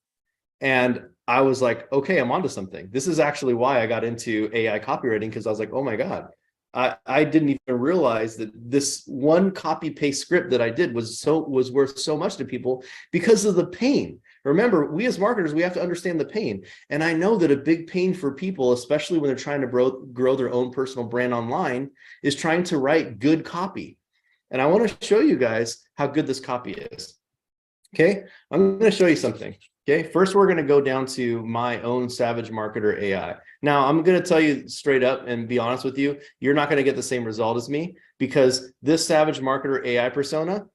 And I was like, okay, I'm onto something. This is actually why I got into AI copywriting, because I was like, oh my God, I didn't even realize that this one copy paste script that I did was worth so much to people because of the pain. Remember, we as marketers, we have to understand the pain. And I know that a big pain for people, especially when they're trying to grow their own personal brand online, is trying to write good copy. And I want to show you guys how good this copy is. Okay, I'm going to show you something. Okay, first we're going to go down to my own Savage Marketer AI. Now, I'm going to tell you straight up and be honest with you, you're not going to get the same result as me, because this Savage Marketer AI persona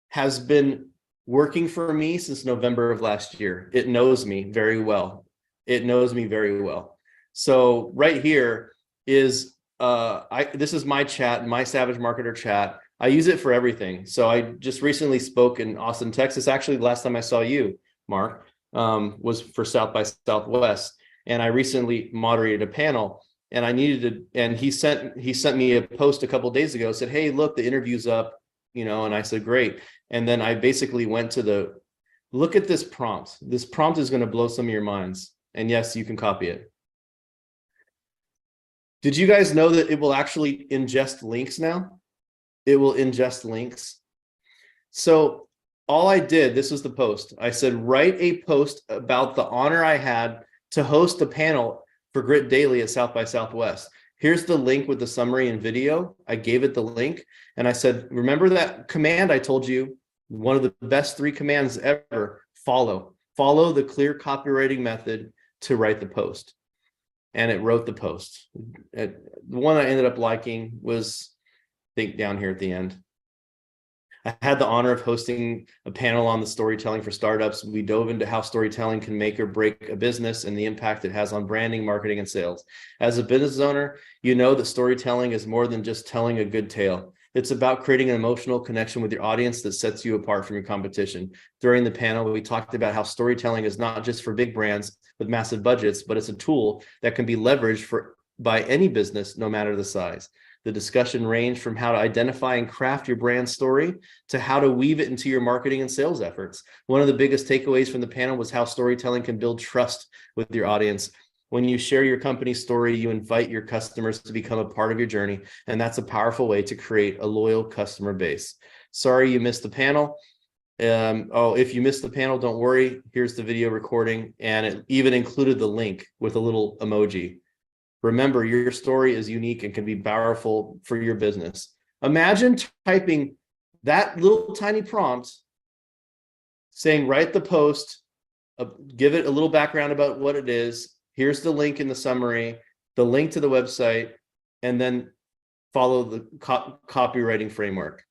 has been working for me since November of last year. It knows me very well. It knows me very well. So right here is, this is my chat, my Savage Marketer chat. I use it for everything. So I just recently spoke in Austin, Texas. Actually, the last time I saw you, Mark, was for South by Southwest. And I recently moderated a panel, and I needed to, and he sent me a post a couple of days ago, said, hey, look, the interview's up, you know, and I said, great. And then I basically went to look at this prompt. This prompt is going to blow some of your minds. And yes, you can copy it. Did you guys know that it will actually ingest links now? It will ingest links. So all I did, this was the post. I said, write a post about the honor I had to host a panel for Grit Daily at South by Southwest. Here's the link with the summary and video. I gave it the link, and I said, remember that command I told you, one of the best 3 commands ever, follow the clear copywriting method to write the post. And it wrote the post. The one I ended up liking was, I think, down here at the end. I had the honor of hosting a panel on the storytelling for startups. We dove into how storytelling can make or break a business and the impact it has on branding, marketing, and sales. As a business owner, you know that storytelling is more than just telling a good tale. It's about creating an emotional connection with your audience that sets you apart from your competition. During the panel, we talked about how storytelling is not just for big brands with massive budgets, but it's a tool that can be leveraged by any business, no matter the size. The discussion ranged from how to identify and craft your brand story to how to weave it into your marketing and sales efforts. One of the biggest takeaways from the panel was how storytelling can build trust with your audience. When you share your company's story, you invite your customers to become a part of your journey, and that's a powerful way to create a loyal customer base. Sorry you missed the panel. If you missed the panel, don't worry. Here's the video recording, and it even included the link with a little emoji. Remember, your story is unique and can be powerful for your business. Imagine typing that little tiny prompt saying, write the post, give it a little background about what it is. Here's the link in the summary, the link to the website, and then follow the copywriting framework.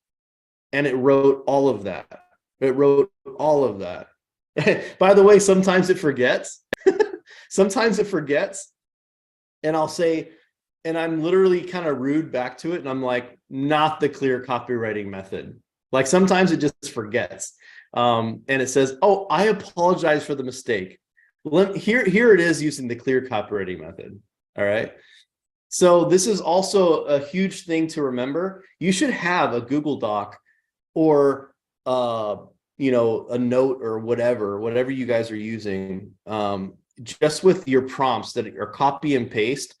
And it wrote all of that. It wrote all of that. By the way, sometimes it forgets. Sometimes it forgets. And I'll say, and I'm literally kind of rude back to it. And I'm like, not the clear copywriting method. Like sometimes it just forgets. And it says, oh, I apologize for the mistake. Here it is using the clear copywriting method. All right. So this is also a huge thing to remember. You should have a Google Doc or you know, a note or whatever you guys are using, just with your prompts that are copy and paste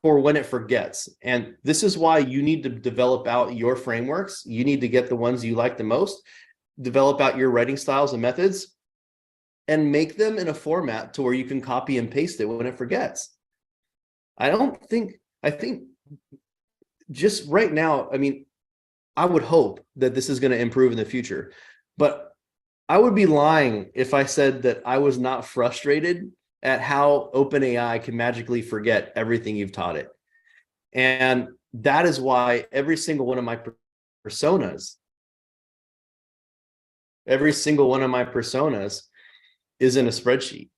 for when it forgets. And this is why you need to develop out your frameworks. You need to get the ones you like the most, develop out your writing styles and methods, and make them in a format to where you can copy and paste it when it forgets. I think just right now, I mean, I would hope that this is going to improve in the future, but I would be lying if I said that I was not frustrated at how OpenAI can magically forget everything you've taught it. And that is why every single one of my personas is in a spreadsheet.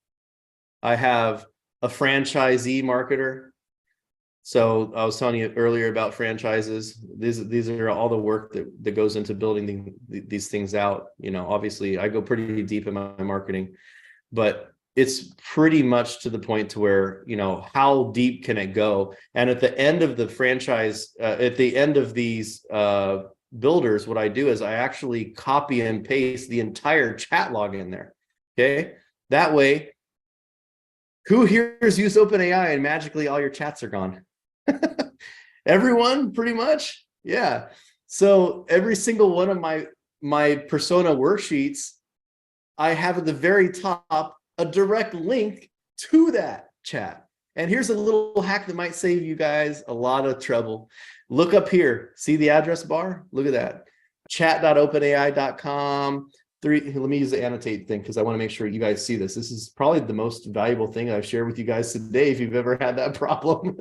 I have a franchisee marketer. So I was telling you earlier about franchises. These are all the work that goes into building these things out. You know, obviously I go pretty deep in my marketing, but it's pretty much to the point to where, you know, how deep can it go? And at the end of the franchise, at the end of these builders, what I do is I actually copy and paste the entire chat log in there. Okay. That way, who here has used OpenAI and magically all your chats are gone? Everyone, pretty much. Yeah. So every single one of my persona worksheets, I have at the very top a direct link to that chat. And here's a little hack that might save you guys a lot of trouble. Look up here. See the address bar? Look at that. chat.openai.com. Let me use the annotate thing because I want to make sure you guys see this. This is probably the most valuable thing I've shared with you guys today if you've ever had that problem.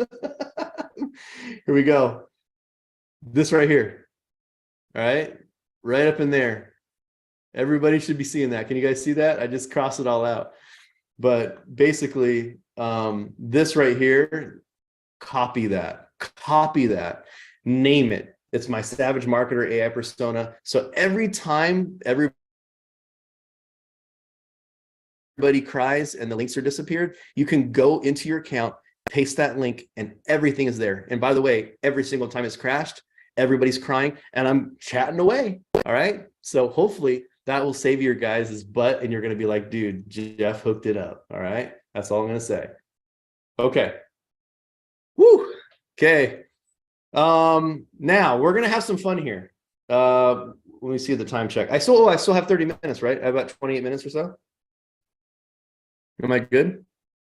Here we go. This right here. All right. Right up in there. Everybody should be seeing that. Can you guys see that? I just crossed it all out. But basically, this right here, copy that, name it. It's my Savage Marketer AI persona. So every time everybody cries and the links are disappeared, you can go into your account, paste that link, and everything is there. And by the way, every single time it's crashed, everybody's crying and I'm chatting away. All right. So hopefully that will save your guys' butt and you're going to be like, dude, Jeff hooked it up. All right. That's all I'm going to say. Okay. Woo. Okay. Now we're going to have some fun here. Let me see the time check. I still have 30 minutes, right? I have about 28 minutes or so. Am I good?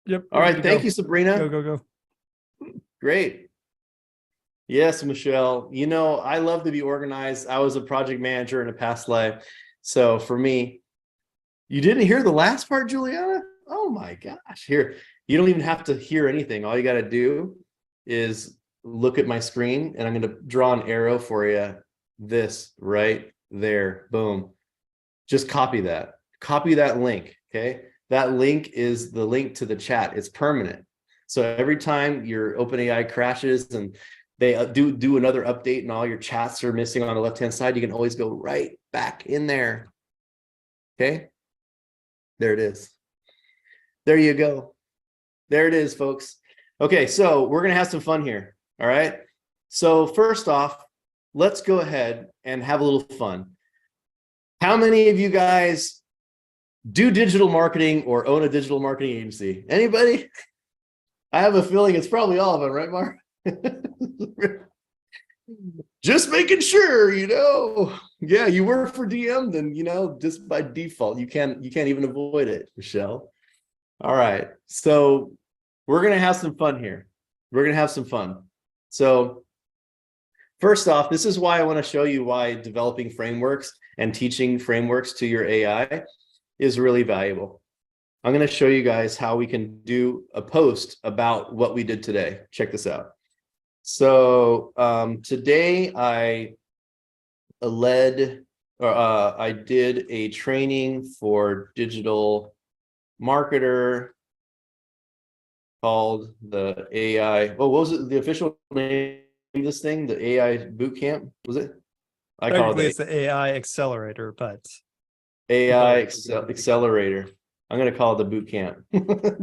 Yep. All right. Thank you, Sabrina. Go. Great. Yes, Michelle. You know, I love to be organized. I was a project manager in a past life. So for me, you didn't hear the last part, Juliana? Oh my gosh. Here, you don't even have to hear anything. All you got to do is look at my screen and I'm going to draw an arrow for you. This right there. Boom. Just copy that. Copy that link. Okay. That link is the link to the chat. It's permanent. So every time your OpenAI crashes and they do another update and all your chats are missing on the left-hand side, you can always go right back in there. Okay. There it is. There you go. There it is, folks. Okay. So we're going to have some fun here. All right. So first off, let's go ahead and have a little fun. How many of you guys do digital marketing or own a digital marketing agency? Anybody? I have a feeling it's probably all of them, right, Mark? Just making sure, you know. Yeah, you work for DM, then you know, just by default, you can't even avoid it, Michelle. All right. So we're gonna have some fun here. We're gonna have some fun. So first off, this is why I want to show you why developing frameworks and teaching frameworks to your AI is really valuable. I'm going to show you guys how we can do a post about what we did today. Check this out. So today I did a training for digital marketer called the AI. Oh, what was it? The official name of this thing? The AI boot camp? Was it? I call Technically, it it's the AI accelerator, but accelerator. I'm gonna call it the boot camp,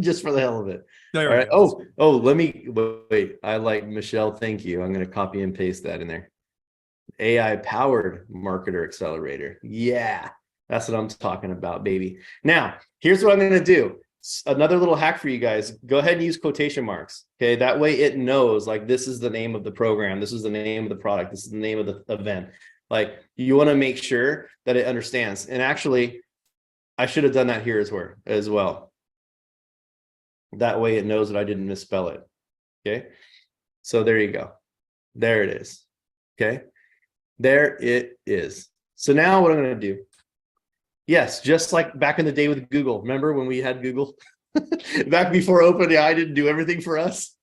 just for the hell of it. there All we right. go. Let me wait. I like Michelle. Thank you. I'm gonna copy and paste that in there. AI powered marketer accelerator. Yeah, that's what I'm talking about, baby. Now, here's what I'm gonna do. Another little hack for you guys. Go ahead and use quotation marks. Okay, that way it knows like this is the name of the program, this is the name of the product, this is the name of the event. Like you want to make sure that it understands. And actually, I should have done that here as well. That way it knows that I didn't misspell it. Okay, so there you go. There it is. Okay, there it is. So now what I'm going to do, yes, just like back in the day with Google. Remember when we had Google? Back before OpenAI didn't do everything for us?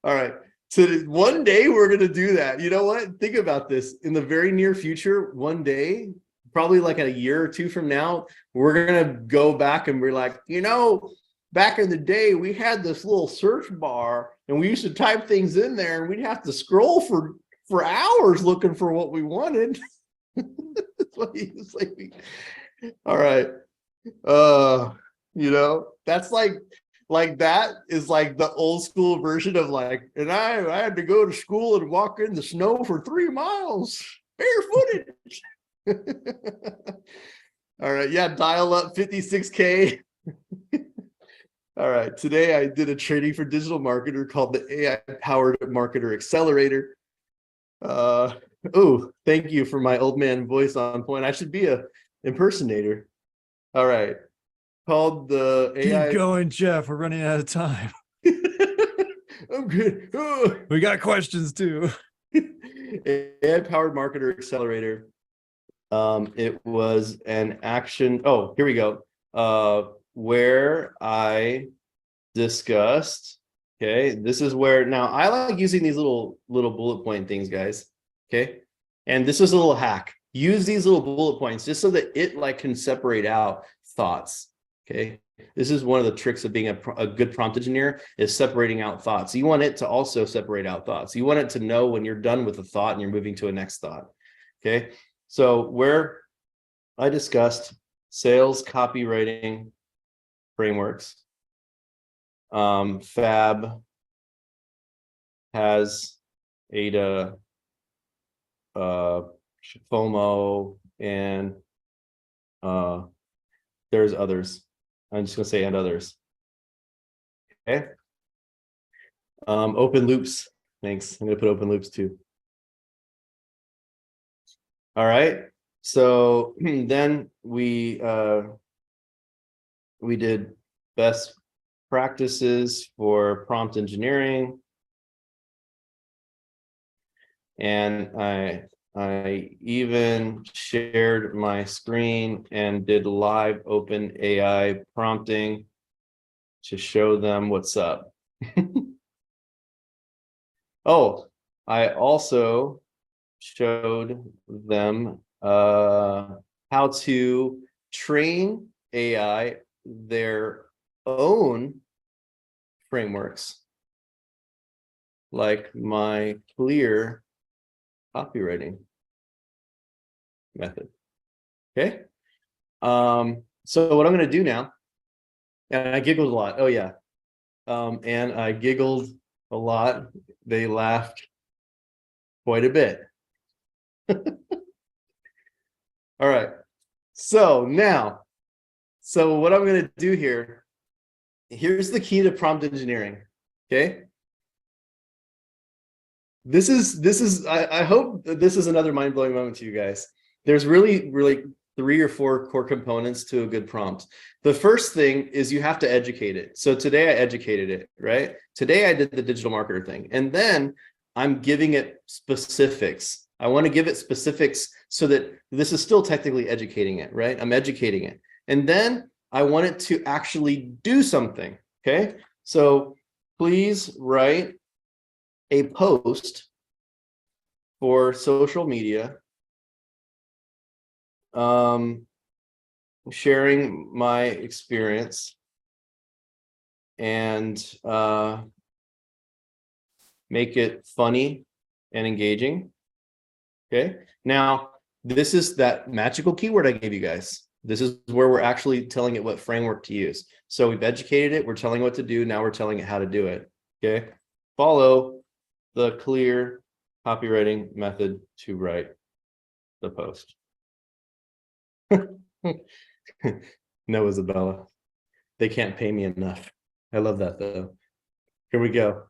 All right. So one day we're going to do that. You know what? Think about this. In the very near future, one day, probably like a year or two from now, we're going to go back and we're like, back in the day, we had this little search bar and we used to type things in there and we'd have to scroll for hours looking for what we wanted. It's like, all right. That's like that is like the old school version of like, and I had to go to school and walk in the snow for 3 miles barefooted. All right. Yeah. Dial up 56K. All right. Today I did a training for digital marketer called the AI powered marketer accelerator. Oh, thank you for my old man voice on point. I should be a impersonator. All right. Called the AI. Keep going, Jeff. We're running out of time. I'm good. We got questions too. AI powered marketer accelerator. It was an action. Oh, here we go. Where I discussed. Okay, this is where now I like using these little bullet point things, guys. Okay, and this is a little hack. Use these little bullet points just so that it like can separate out thoughts. Okay, this is one of the tricks of being a good prompt engineer is separating out thoughts. You want it to also separate out thoughts. You want it to know when you're done with a thought and you're moving to a next thought. Okay, so where I discussed sales copywriting frameworks, Fab has Ada, FOMO, and there's others. I'm just gonna say and others. Okay. Open loops. Thanks. I'm gonna put open loops too. All right. So then we did best practices for prompt engineering. And I even shared my screen and did live open AI prompting to show them what's up. Oh, I also showed them how to train AI their own frameworks, like my clear copywriting method. Okay. So what I'm going to do now, and I giggled a lot. Oh yeah. And I giggled a lot. They laughed quite a bit. All right. So now, what I'm going to do here, here's the key to prompt engineering. Okay. This is I hope this is another mind-blowing moment to you guys. There's really 3 or 4 core components to a good prompt. The first thing is you have to educate it. So today I educated it, right? Today I did the digital marketer thing. And then I'm giving it specifics. I want to give it specifics so that this is still technically educating it, right? I'm educating it. And then I want it to actually do something, okay? So please write a post for social media, sharing my experience and make it funny and engaging. Okay. Now, This is that magical keyword I gave you guys. This is where we're actually telling it what framework to use. So we've educated it. We're telling it what to do. Now we're telling it how to do it. Okay. Follow the clear copywriting method to write the post. No, Isabella. They can't pay me enough. I love that though. Here we go.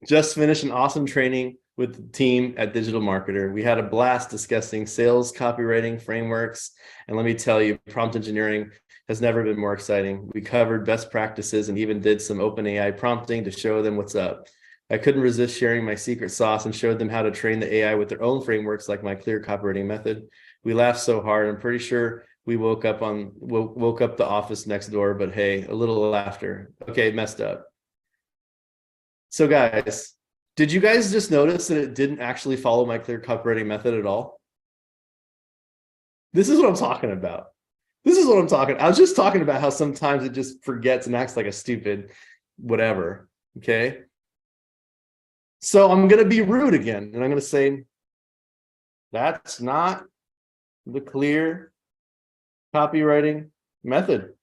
Just finished an awesome training with the team at Digital Marketer. We had a blast discussing sales copywriting frameworks. And let me tell you, prompt engineering has never been more exciting. We covered best practices and even did some OpenAI prompting to show them what's up. I couldn't resist sharing my secret sauce and showed them how to train the AI with their own frameworks like my clear copywriting method. We laughed so hard. I'm pretty sure we woke up the office next door, but hey, a little laughter. Okay, messed up. So guys, did you guys just notice that it didn't actually follow my clear copywriting method at all? This is what I'm talking about. This is what I'm talking. I was just talking about how sometimes it just forgets and acts like a stupid whatever. Okay. So I'm going to be rude again. And I'm going to say, that's not the clear copywriting method.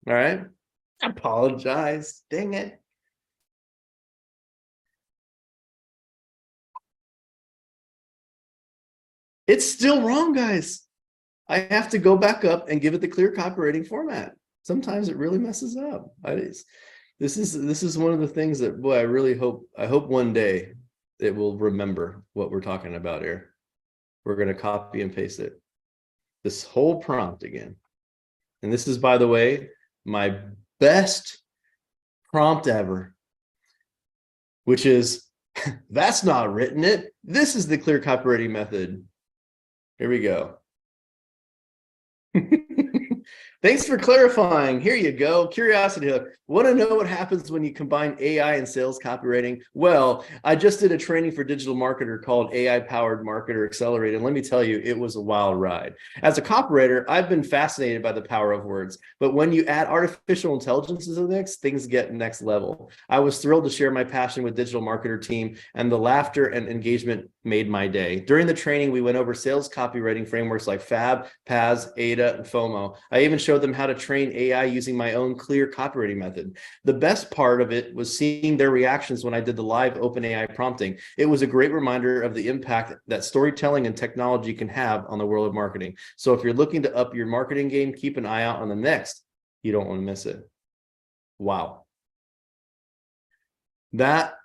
All right. I apologize. Dang it. It's still wrong, guys. I have to go back up and give it the clear copywriting format. Sometimes it really messes up. This is one of the things that, boy, I hope one day it will remember what we're talking about here. We're going to copy and paste it. This whole prompt again. And this is, by the way, my best prompt ever, which is, that's not written it. This is the clear copywriting method. Here we go. Thanks for clarifying. Here you go. Curiosity Hook. Want to know what happens when you combine AI and sales copywriting? Well, I just did a training for Digital Marketer called AI Powered Marketer Accelerated. And let me tell you, it was a wild ride. As a copywriter, I've been fascinated by the power of words. But when you add artificial intelligence to the mix, things get next level. I was thrilled to share my passion with Digital Marketer team, and the laughter and engagement made my day. During the training, we went over sales copywriting frameworks like FAB, PAS, ADA, and FOMO. I even showed them how to train AI using my own clear copywriting method. The best part of it was seeing their reactions when I did the live OpenAI prompting. It was a great reminder of the impact that storytelling and technology can have on the world of marketing. So if you're looking to up your marketing game, keep an eye out on the next. You don't want to miss it. Wow. That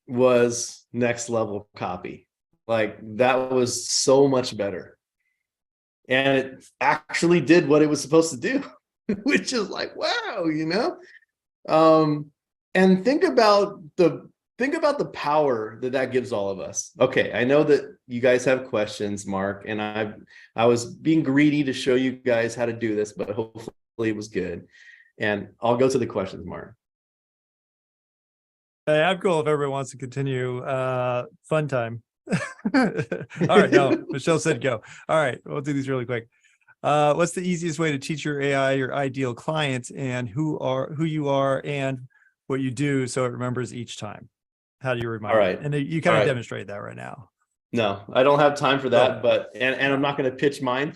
was next level copy. Like, that was so much better. And it actually did what it was supposed to do, which is like, wow, you know? And think about the power that gives all of us. Okay, I know that you guys have questions, Mark, and I was being greedy to show you guys how to do this, but hopefully it was good. And I'll go to the questions, Mark. Hey, I'm cool if everybody wants to continue. Fun time. All right, no, Michelle said go. All right, we'll do these really quick. What's the easiest way to teach your AI your ideal client and who you are and what you do so it remembers each time? How do you remind All right. it? And you kind of demonstrate that right now. No, I don't have time for that, but and I'm not going to pitch mine.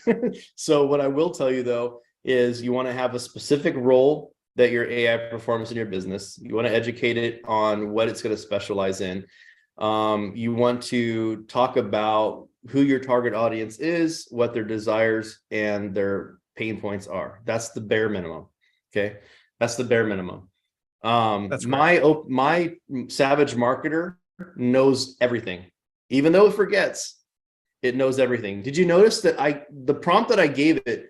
So what I will tell you though is you want to have a specific role that your AI performs in your business. You want to educate it on what it's going to specialize in. You want to talk about who your target audience is, what their desires and their pain points are. That's the bare minimum. Okay. That's the bare minimum. My savage marketer knows everything. Even though it forgets, it knows everything. Did you notice that the prompt that I gave it,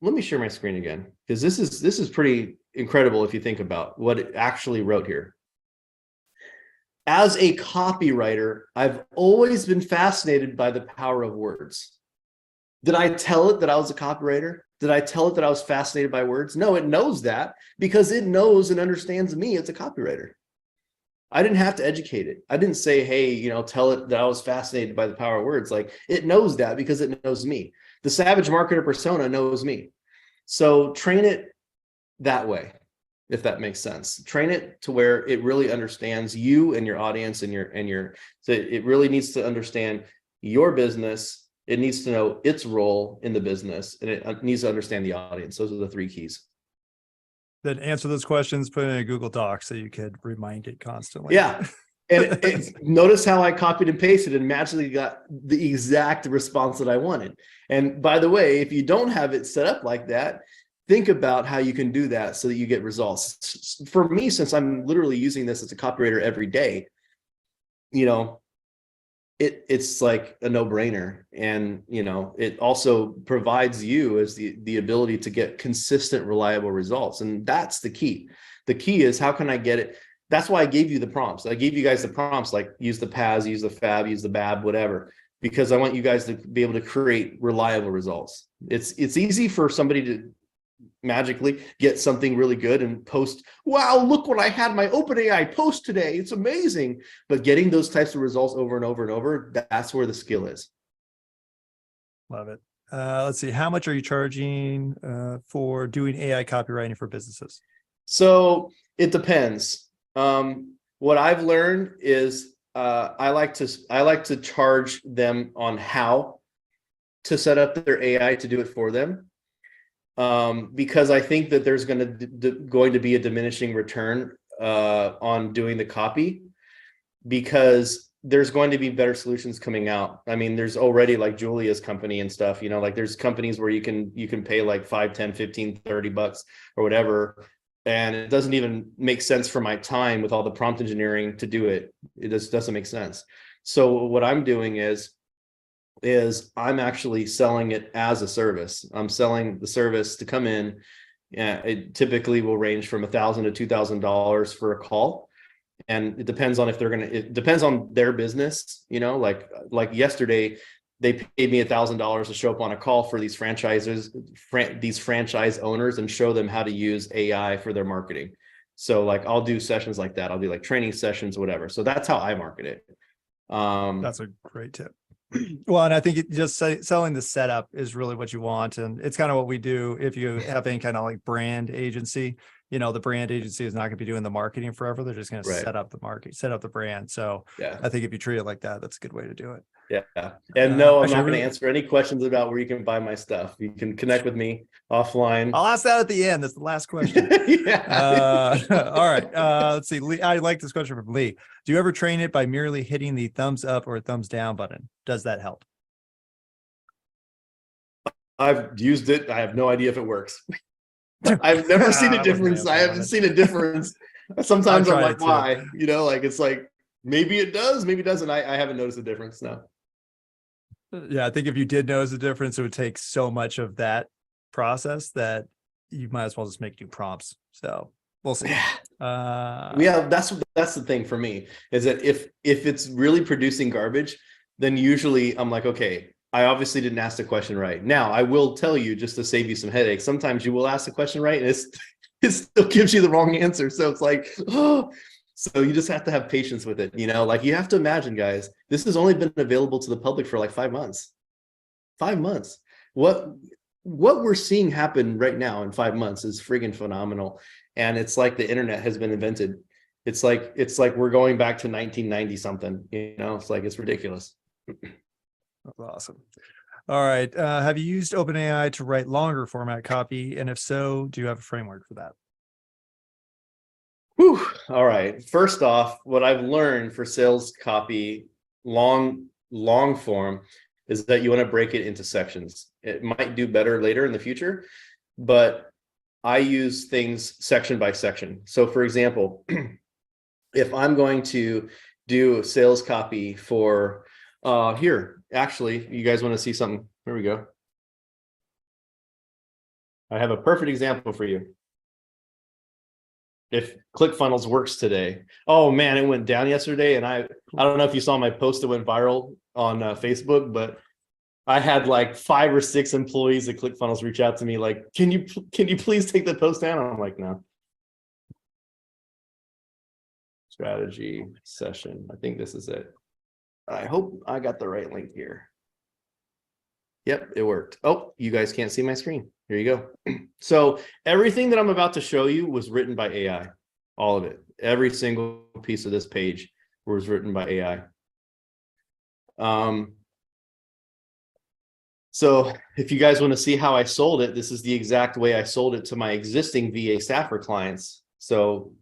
let me share my screen again, because this is pretty incredible if you think about what it actually wrote here. As a copywriter, I've always been fascinated by the power of words. Did I tell it that I was a copywriter? Did I tell it that I was fascinated by words? No, it knows that because it knows and understands me as a copywriter. I didn't have to educate it. I didn't say, hey, you know, tell it that I was fascinated by the power of words. Like, it knows that because it knows me. The savage marketer persona knows me. So train it that way. if that makes sense. Train it to where it really understands you and your audience and so it really needs to understand your business. It needs to know its role in the business, and it needs to understand the audience. Those are the 3 keys. Then answer those questions, put it in a Google Doc so you could remind it constantly. Yeah. And notice how I copied and pasted and magically got the exact response that I wanted. And by the way, if you don't have it set up like that, think about how you can do that so that you get results. For me, since I'm literally using this as a copywriter every day, you know, it's like a no-brainer. And, you know, it also provides you as the ability to get consistent, reliable results. And that's the key. The key is, how can I get it? That's why I gave you the prompts. I gave you guys the prompts, like use the PAS, use the FAB, use the BAB, whatever, because I want you guys to be able to create reliable results. It's easy for somebody to magically get something really good and post, wow, look what I had my OpenAI post today, it's amazing. But getting those types of results over and over and over, that's where the skill is. Love it. Let's see, how much are you charging for doing AI copywriting for businesses? So it depends. What I've learned is I like to charge them on how to set up their AI to do it for them. Because I think that there's going to be a diminishing return on doing the copy, because there's going to be better solutions coming out. I mean, there's already like Julia's company and stuff, you know, like there's companies where you can pay like 5, 10, 15, $30 or whatever. And it doesn't even make sense for my time with all the prompt engineering to do it. It just doesn't make sense. So what I'm doing is I'm actually selling it as a service. I'm selling the service to come in. It typically will range from $1,000 to $2,000 for a call. And it depends on if it depends on their business, you know, like yesterday, they paid me $1,000 to show up on a call for these these franchise owners and show them how to use AI for their marketing. So like, I'll do sessions like that. I'll do like training sessions, whatever. So that's how I market it. That's a great tip. Well, and I think selling the setup is really what you want. And it's kind of what we do. If you have any kind of like brand agency, you know, the brand agency is not going to be doing the marketing forever. They're just going to set up the market, set up the brand. So yeah, I think if you treat it like that, that's a good way to do it. Yeah. And no, I'm not going to answer any questions about where you can buy my stuff. You can connect with me offline. I'll ask that at the end. That's the last question. Yeah. All right. Let's see. Lee, I like this question from Lee. Do you ever train it by merely hitting the thumbs up or thumbs down button? Does that help? I've used it. I have no idea if it works. I've never seen a difference. I haven't seen a difference. Sometimes I'm like, why? You know, like, it's like, maybe it does, maybe it doesn't. I haven't noticed a difference. No. Yeah, I think if you did notice the difference, it would take so much of that process that you might as well just make new prompts. So we'll see. Yeah, that's the thing for me, is that if it's really producing garbage, then usually I'm like, okay, I obviously didn't ask the question right. Now, I will tell you, just to save you some headaches, sometimes you will ask the question right and it still gives you the wrong answer. So it's like, oh. So you just have to have patience with it, you know, like, you have to imagine, guys, this has only been available to the public for like 5 months. 5 months. What we're seeing happen right now in 5 months is friggin' phenomenal. And it's like the internet has been invented. It's like we're going back to 1990 something, you know, it's like, it's ridiculous. That's awesome. All right. Have you used OpenAI to write longer format copy? And if so, do you have a framework for that? Whew. All right. First off, what I've learned for sales copy, long form, is that you want to break it into sections. It might do better later in the future, but I use things section by section. So for example, if I'm going to do sales copy for here, actually, you guys want to see something? Here we go. I have a perfect example for you. If ClickFunnels works today. Oh man, it went down yesterday, and I don't know if you saw my post that went viral on Facebook, but I had like 5 or 6 employees at ClickFunnels reach out to me like, can you please take the post down? And I'm like, no. Strategy session. I think this is it. I hope I got the right link here. Yep, it worked. Oh, you guys can't see my screen. Here you go. So everything that I'm about to show you was written by AI. All of it. Every single piece of this page was written by AI. So if you guys want to see how I sold it, this is the exact way I sold it to my existing VA staffer clients. So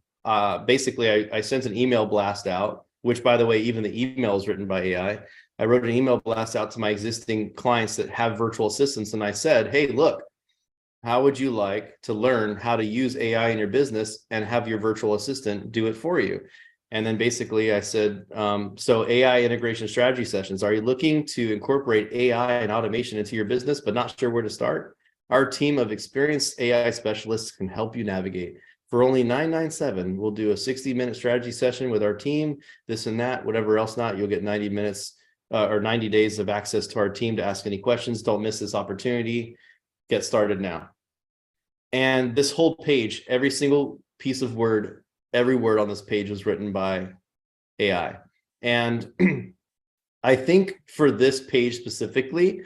basically, I sent an email blast out, which, by the way, even the email is written by AI. I wrote an email blast out to my existing clients that have virtual assistants, and I said, hey, look, how would you like to learn how to use AI in your business and have your virtual assistant do it for you? And then basically I said, so AI integration strategy sessions, are you looking to incorporate AI and automation into your business, but not sure where to start? Our team of experienced AI specialists can help you navigate. For only $997, we'll do a 60-minute strategy session with our team, this and that, whatever else not, you'll get 90 minutes or 90 days of access to our team to ask any questions. Don't miss this opportunity. Get started now. And this whole page, every single piece of word, every word on this page was written by AI. And I think for this page specifically,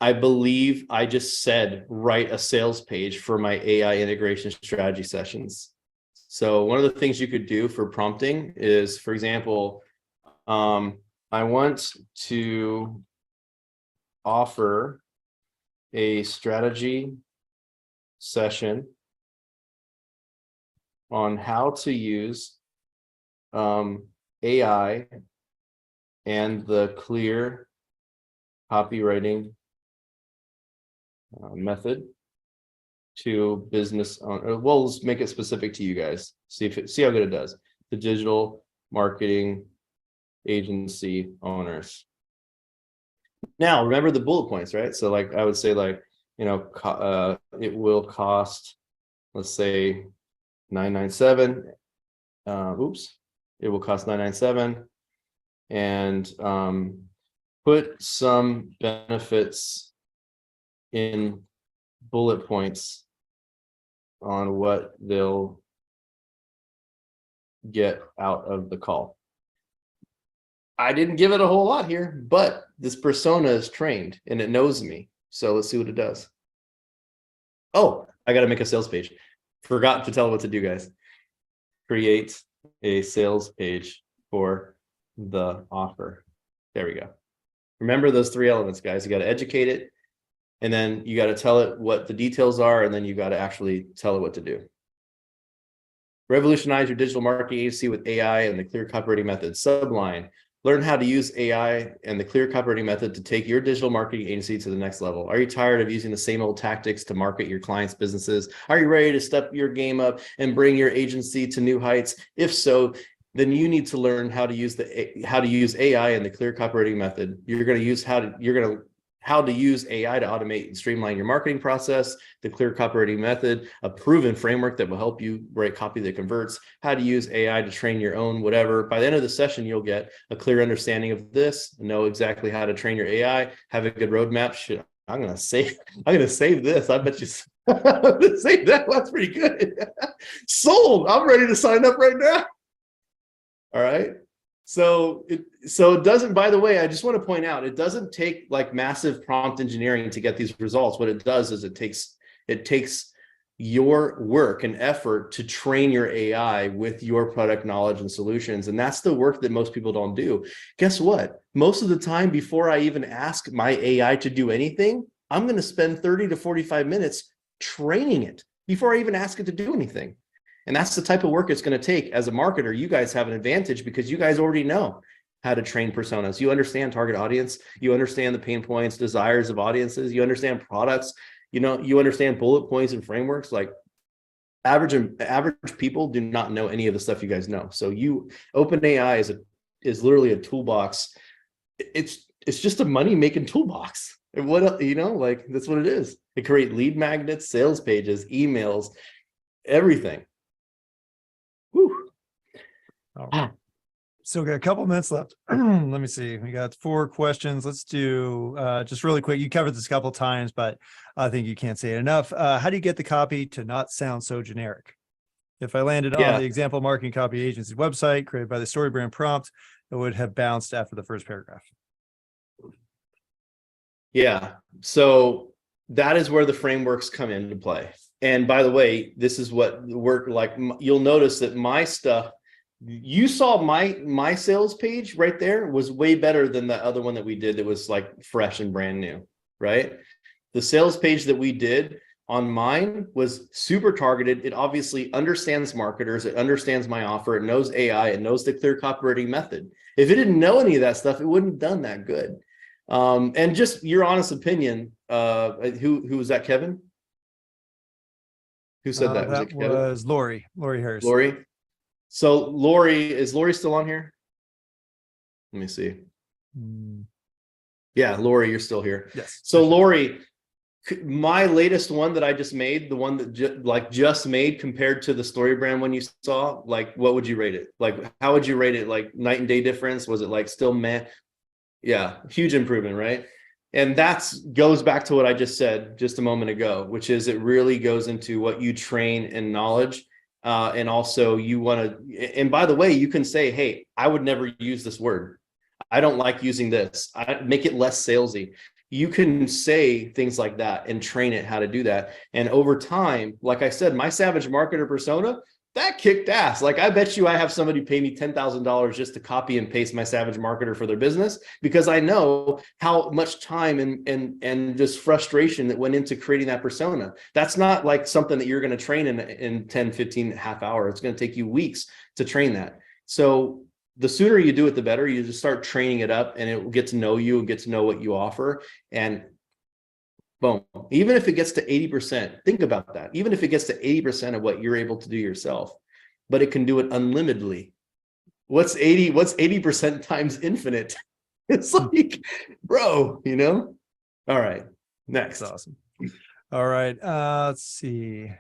I believe I just said, write a sales page for my AI integration strategy sessions. So one of the things you could do for prompting is, for example, I want to offer a strategy session on how to use AI and the clear copywriting method to business owner. Well, let's make it specific to you guys. See how good it does. The digital marketing agency owners. Now, remember the bullet points, right? So like I would say, like, you know, it will cost, let's say, $997. Oops, it will cost $997, and put some benefits in bullet points on what they'll get out of the call. I didn't give it a whole lot here, but this persona is trained and it knows me. So let's see what it does. Oh, I got to make a sales page. Forgot to tell it what to do, guys. Create a sales page for the offer. There we go. Remember those three elements, guys. You got to educate it, and then you got to tell it what the details are, and then you got to actually tell it what to do. Revolutionize your digital marketing agency with AI and the clear copywriting method. Subline. Learn how to use AI and the clear copywriting method to take your digital marketing agency to the next level. Are you tired of using the same old tactics to market your clients' businesses? Are you ready to step your game up and bring your agency to new heights? If so, then you need to learn how to use AI and the clear copywriting method. You're going to use how to use AI to automate and streamline your marketing process, the clear copywriting method, a proven framework that will help you write copy that converts, how to use AI to train your own whatever. By the end of the session, you'll get a clear understanding of this, know exactly how to train your AI, have a good roadmap. Shit, I'm gonna save this. I bet you I'm gonna save that. That's pretty good. Sold. I'm ready to sign up right now. All right. So it doesn't, by the way, I just want to point out, it doesn't take like massive prompt engineering to get these results. What it does is it takes your work and effort to train your AI with your product knowledge and solutions. And that's the work that most people don't do. Guess what? Most of the time, before I even ask my AI to do anything, I'm going to spend 30 to 45 minutes training it before I even ask it to do anything. And that's the type of work it's going to take. As a marketer, you guys have an advantage because you guys already know how to train personas. You understand target audience. You understand the pain points, desires of audiences. You understand products. You know, you understand bullet points and frameworks. Like average people do not know any of the stuff you guys know. So OpenAI is literally a toolbox. It's just a money making toolbox. And what, you know, like that's what it is. It creates lead magnets, sales pages, emails, everything. Whew. So we got a couple minutes left. Let me see. We got 4 questions. Let's do just really quick. You covered this a couple times, but I think you can't say it enough. How do you get the copy to not sound so generic? If I landed on the example marketing copy agency website created by the StoryBrand prompt, it would have bounced after the first paragraph. Yeah. So that is where the frameworks come into play. And by the way, this is what work like. You'll notice that my stuff, you saw my sales page right there was way better than the other one that we did that was like fresh and brand new, right? The sales page that we did on mine was super targeted. It obviously understands marketers. It understands my offer. It knows AI. It knows the clear copywriting method. If it didn't know any of that stuff, it wouldn't have done that good. And just your honest opinion, who was that, Kevin? Who said that? That was Lori Harris. Lori. So Lori, is Lori still on here? Let me see. Yeah, Lori, you're still here. Yes. So Lori, my latest one that I just made, the one that just made compared to the StoryBrand one you saw, like what would you rate it? Like how would you rate it? Like night and day difference? Was it like still meh? Yeah, huge improvement, right? And that's goes back to what I just said just a moment ago, which is it really goes into what you train in knowledge. And also you want to, and by the way, you can say, hey, I would never use this word. I don't like using this. I make it less salesy. You can say things like that and train it how to do that. And over time, like I said, my Savage Marketer persona, that kicked ass. Like I bet you I have somebody pay me $10,000 just to copy and paste my Savage Marketer for their business, because I know how much time and just frustration that went into creating that persona. That's not like something that you're going to train in 10, 15, half hour. It's going to take you weeks to train that. So the sooner you do it, the better. You just start training it up and it will get to know you and get to know what you offer. And boom, even if it gets to 80%, think about that. Even if it gets to 80% of what you're able to do yourself, but it can do it unlimitedly. What's 80% times infinite? It's like, bro, you know? All right, next. That's awesome. All right, let's see.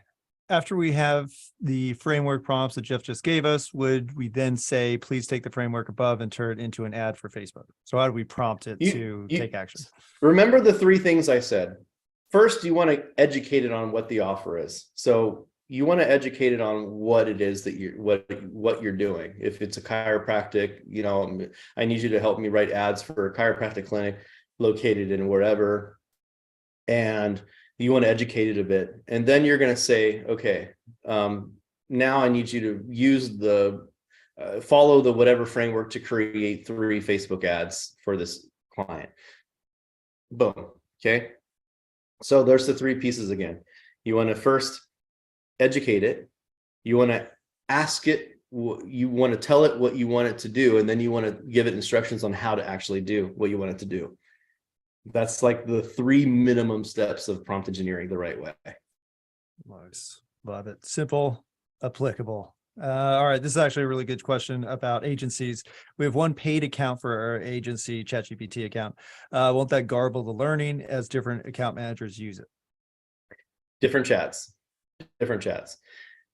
After we have the framework prompts that Jeff just gave us, would we then say, please take the framework above and turn it into an ad for Facebook? So how do we prompt it to take action? Remember the three things I said. First, you want to educate it on what the offer is. So you want to educate it on what it is that what you're doing. If it's a chiropractic, you know, I need you to help me write ads for a chiropractic clinic located in wherever. And you want to educate it a bit. And then you're going to say, okay, now I need you to use follow the whatever framework to create 3 Facebook ads for this client. Boom. Okay. So there's the 3 pieces again. You want to first educate it. You want to ask it. You want to tell it what you want it to do. And then you want to give it instructions on how to actually do what you want it to do. That's like the 3 minimum steps of prompt engineering the right way. Nice. Love it. Simple, applicable. All right. This is actually a really good question about agencies. We have one paid account for our agency, ChatGPT account. Won't that garble the learning as different account managers use it? Different chats.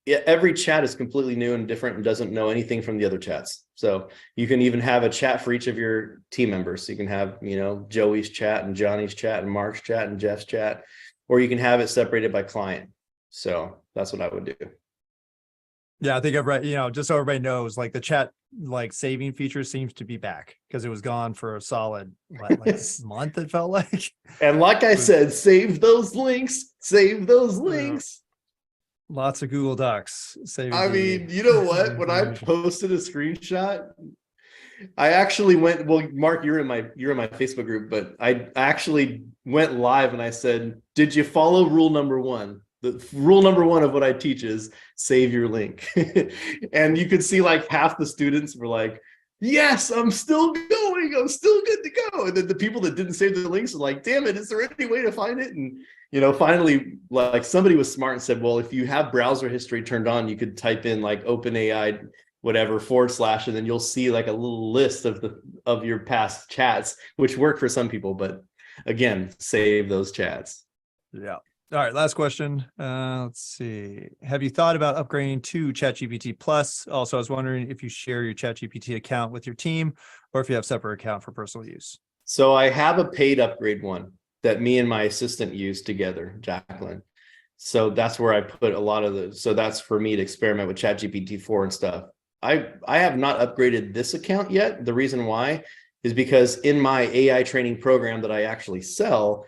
Yeah, every chat is completely new and different and doesn't know anything from the other chats. So you can even have a chat for each of your team members. So you can have, you know, Joey's chat and Johnny's chat and Mark's chat and Jeff's chat, or you can have it separated by client. So that's what I would do. Yeah, I think I've read, you know, just so everybody knows, like the chat, like saving feature seems to be back because it was gone for a solid like month, it felt like. And like I said, save those links. Lots of Google Docs. I mean, you know what? When I posted a screenshot, I actually went, well, Mark, you're in my Facebook group, but I actually went live and I said, did you follow rule number 1? The rule number 1 of what I teach is save your link. And you could see like half the students were like, yes, I'm still going. I'm still good to go. And then the people that didn't save the links are like, damn it, is there any way to find it? And, you know, finally, like somebody was smart and said, well, if you have browser history turned on, you could type in like OpenAI, whatever, / and then you'll see like a little list of your past chats, which work for some people. But again, save those chats. Yeah. All right, last question. Let's see. Have you thought about upgrading to ChatGPT Plus? Also, I was wondering if you share your ChatGPT account with your team or if you have a separate account for personal use. So I have a paid upgrade one that me and my assistant use together, Jacqueline. So that's where I put a lot of so that's for me to experiment with ChatGPT 4 and stuff. I have not upgraded this account yet. The reason why is because in my AI training program that I actually sell,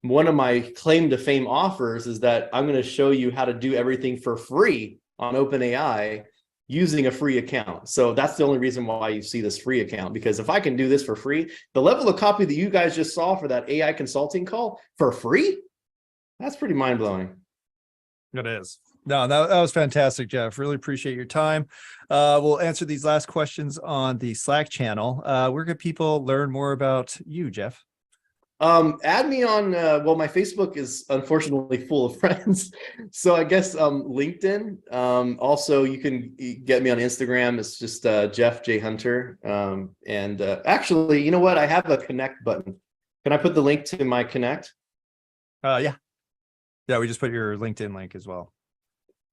one of my claim to fame offers is that I'm going to show you how to do everything for free on OpenAI using a free account. So that's the only reason why you see this free account, because if I can do this for free, the level of copy that you guys just saw for that AI consulting call for free, that's pretty mind-blowing. It is. No, that was fantastic, Jeff. Really appreciate your time. We'll answer these last questions on the Slack channel. Where can people learn more about you, Jeff? Add me on, well, my Facebook is unfortunately full of friends. So I guess LinkedIn. Also, you can get me on Instagram. It's just Jeff J. Hunter. And actually, you know what? I have a connect button. Can I put the link to my connect? Yeah. Yeah, we just put your LinkedIn link as well.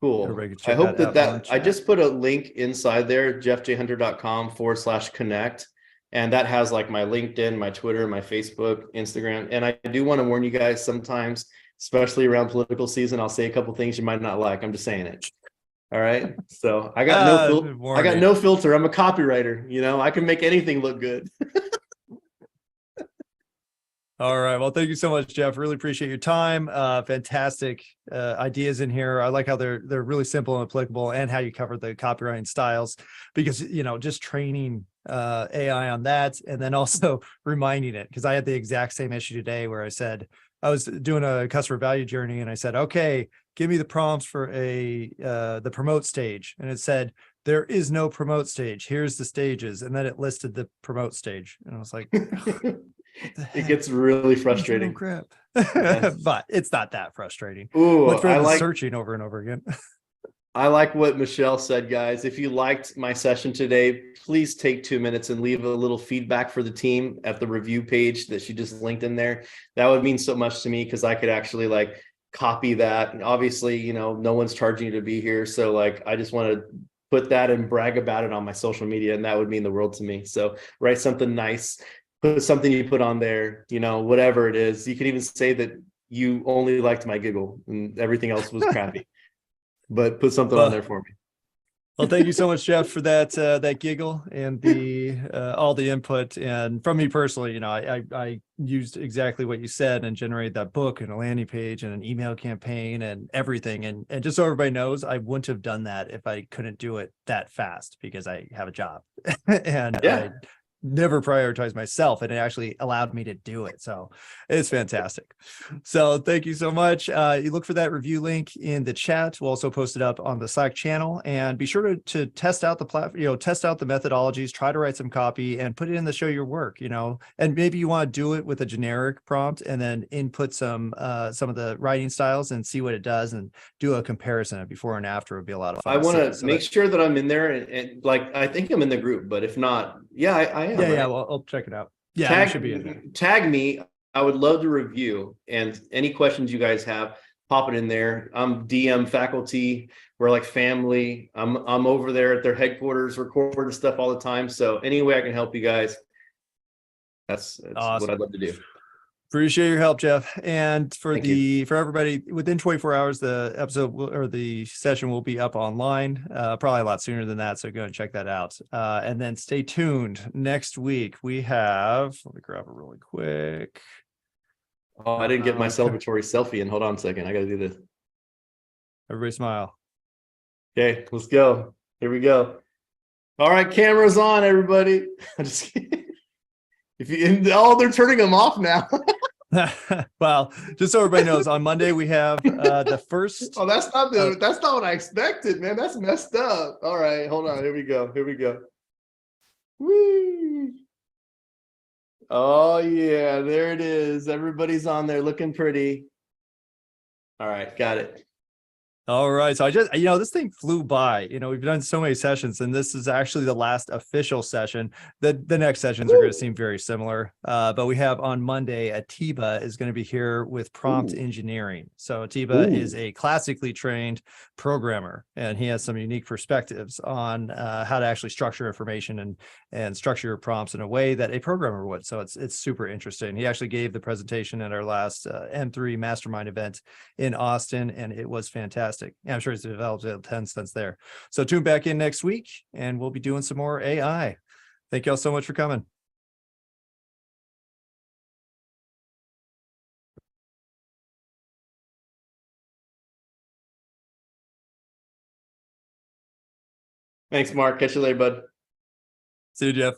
Cool. I hope that I just put a link inside there, jeffjhunter.com/connect. And that has like my LinkedIn, my Twitter, my Facebook, Instagram. And I do want to warn you guys sometimes, especially around political season, I'll say a couple things you might not like. I'm just saying it. All right. So I got no filter. I'm a copywriter. You know, I can make anything look good. All right. Well, thank you so much, Jeff. Really appreciate your time. Fantastic ideas in here. I like how they're really simple and applicable, and how you cover the copywriting styles, because, you know, just training AI on that, and then also reminding it, because I had the exact same issue today where I said, I was doing a customer value journey and I said, okay, give me the prompts for the promote stage. And it said, there is no promote stage. Here's the stages. And then it listed the promote stage. And I was like, it gets really frustrating. Crap. Yes. But it's not that frustrating. Ooh, much better than searching over and over again. I like what Michelle said, guys. If you liked my session today, please take 2 minutes and leave a little feedback for the team at the review page that she just linked in there. That would mean so much to me, because I could actually like copy that. And obviously, you know, no one's charging you to be here. So like, I just want to put that and brag about it on my social media, and that would mean the world to me. So write something nice, put something you put on there, you know, whatever it is. You can even say that you only liked my giggle and everything else was crappy. But put something on there for me. Well, thank you so much, Jeff, for that giggle and the all the input. And from me personally, you know, I used exactly what you said and generated that book and a landing page and an email campaign and everything. And just so everybody knows, I wouldn't have done that if I couldn't do it that fast, because I have a job and I never prioritize myself, and it actually allowed me to do it. So it's fantastic. So thank you so much. You look for that review link in the chat. We'll also post it up on the Slack channel, and be sure to test out the platform, you know, test out the methodologies, try to write some copy and put it in the show your work, you know, and maybe you want to do it with a generic prompt and then input some of the writing styles and see what it does, and do a comparison of before and after. Would be a lot of fun. I want to make sure that I'm in there, and like, I think I'm in the group, but if not, yeah, I am. Yeah, well, I'll check it out. Yeah, you should be in there. Tag me. I would love to review, and any questions you guys have, pop it in there. I'm DM faculty. We're like family. I'm over there at their headquarters recording stuff all the time. So any way I can help you guys, that's awesome. What I'd love to do. Appreciate your help, Jeff. And for everybody, within 24 hours, the episode or the session will be up online, probably a lot sooner than that. So go and check that out. And then stay tuned. Next week, we have, let me grab it really quick. Oh, I didn't get my celebratory selfie in. Hold on a second. I got to do this. Everybody smile. Okay, let's go. Here we go. All right, cameras on, everybody. I'm just kidding. They're turning them off now. Well, just so everybody knows, on Monday we have the first. Oh, that's not what I expected, man. That's messed up. All right, hold on. Here we go. Whee! Oh yeah, there it is. Everybody's on there looking pretty. All right, got it. All right. So I just, you know, this thing flew by. You know, we've done so many sessions, and this is actually the last official session. The next sessions are going to seem very similar. But we have on Monday, Atiba is going to be here with prompt engineering. So Atiba is a classically trained programmer, and he has some unique perspectives on how to actually structure information and structure your prompts in a way that a programmer would. So it's super interesting. He actually gave the presentation at our last M3 Mastermind event in Austin, and it was fantastic. And I'm sure it's developed a 10 cents there. So tune back in next week, and we'll be doing some more AI. Thank y'all so much for coming. Thanks, Mark. Catch you later, bud. See you, Jeff.